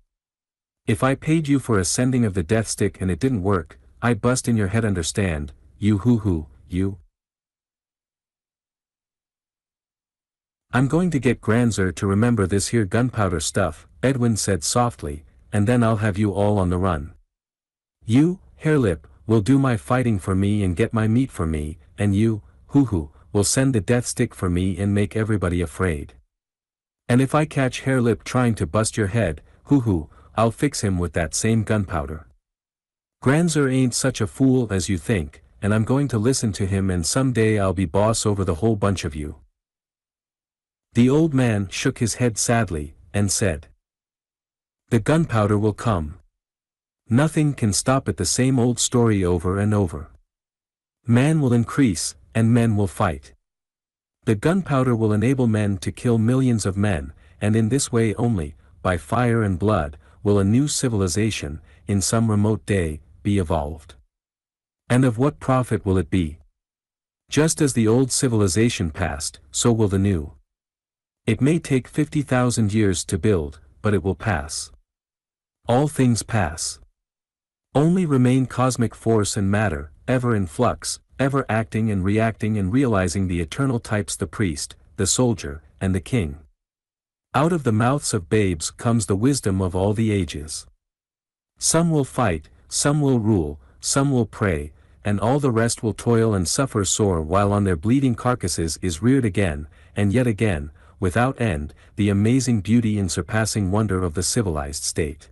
"If I paid you for a sending of the death stick and it didn't work, I'd bust in your head, understand, you hoo-hoo, you." "I'm going to get Granser to remember this here gunpowder stuff," Edwin said softly, "and then I'll have you all on the run. You, Hare-Lip, will do my fighting for me and get my meat for me, and you, hoo-hoo, will send the death stick for me and make everybody afraid. And if I catch Hare-Lip trying to bust your head, hoo-hoo, I'll fix him with that same gunpowder. Granser ain't such a fool as you think, and I'm going to listen to him, and someday I'll be boss over the whole bunch of you." The old man shook his head sadly, and said, "The gunpowder will come. Nothing can stop it, the same old story over and over. Man will increase, and men will fight. The gunpowder will enable men to kill millions of men, and in this way only, by fire and blood, will a new civilization, in some remote day, be evolved. And of what profit will it be? Just as the old civilization passed, so will the new. It may take 50,000 years to build, but it will pass. All things pass. Only remain cosmic force and matter, ever in flux, ever acting and reacting and realizing the eternal types: the priest, the soldier, and the king. Out of the mouths of babes comes the wisdom of all the ages. Some will fight, some will rule, some will pray, and all the rest will toil and suffer sore while on their bleeding carcasses is reared again, and yet again, without end, the amazing beauty and surpassing wonder of the civilized state.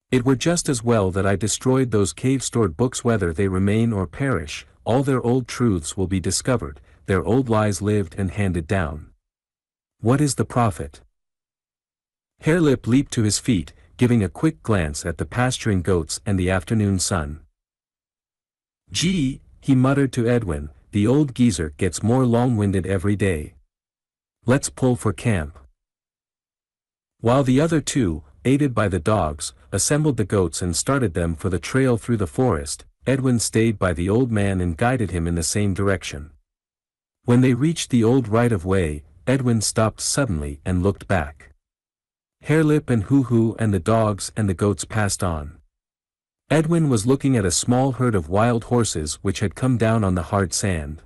It were just as well that I destroyed those cave-stored books. Whether they remain or perish, all their old truths will be discovered, their old lies lived and handed down. What is the profit?" Hare-Lip leaped to his feet, giving a quick glance at the pasturing goats and the afternoon sun. "Gee," he muttered to Edwin, "the old geezer gets more long-winded every day. Let's pull for camp." While the other two, aided by the dogs, assembled the goats and started them for the trail through the forest, Edwin stayed by the old man and guided him in the same direction. When they reached the old right-of-way, Edwin stopped suddenly and looked back. Hare-Lip and hoo-hoo and the dogs and the goats passed on. Edwin was looking at a small herd of wild horses which had come down on the hard sand.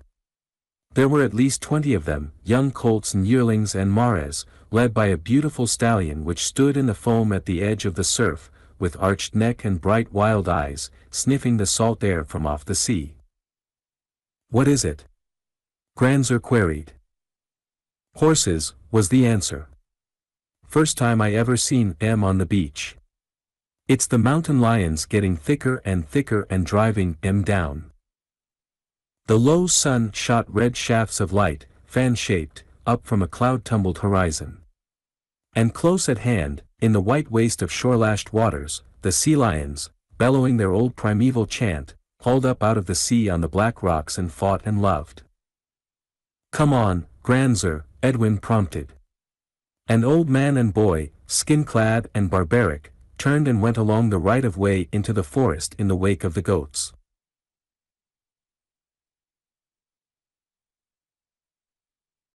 There were at least 20 of them, young colts and yearlings and mares, led by a beautiful stallion which stood in the foam at the edge of the surf, with arched neck and bright wild eyes, sniffing the salt air from off the sea. "What is it?" Granser queried. "Horses," was the answer. "First time I ever seen 'em on the beach. It's the mountain lions getting thicker and driving 'em down." The low sun shot red shafts of light, fan-shaped, up from a cloud-tumbled horizon. And close at hand, in the white waste of shore-lashed waters, the sea lions, bellowing their old primeval chant, hauled up out of the sea on the black rocks and fought and loved. "Come on, Granser," Edwin prompted. And old man and boy, skin-clad and barbaric, turned and went along the right-of-way into the forest in the wake of the goats.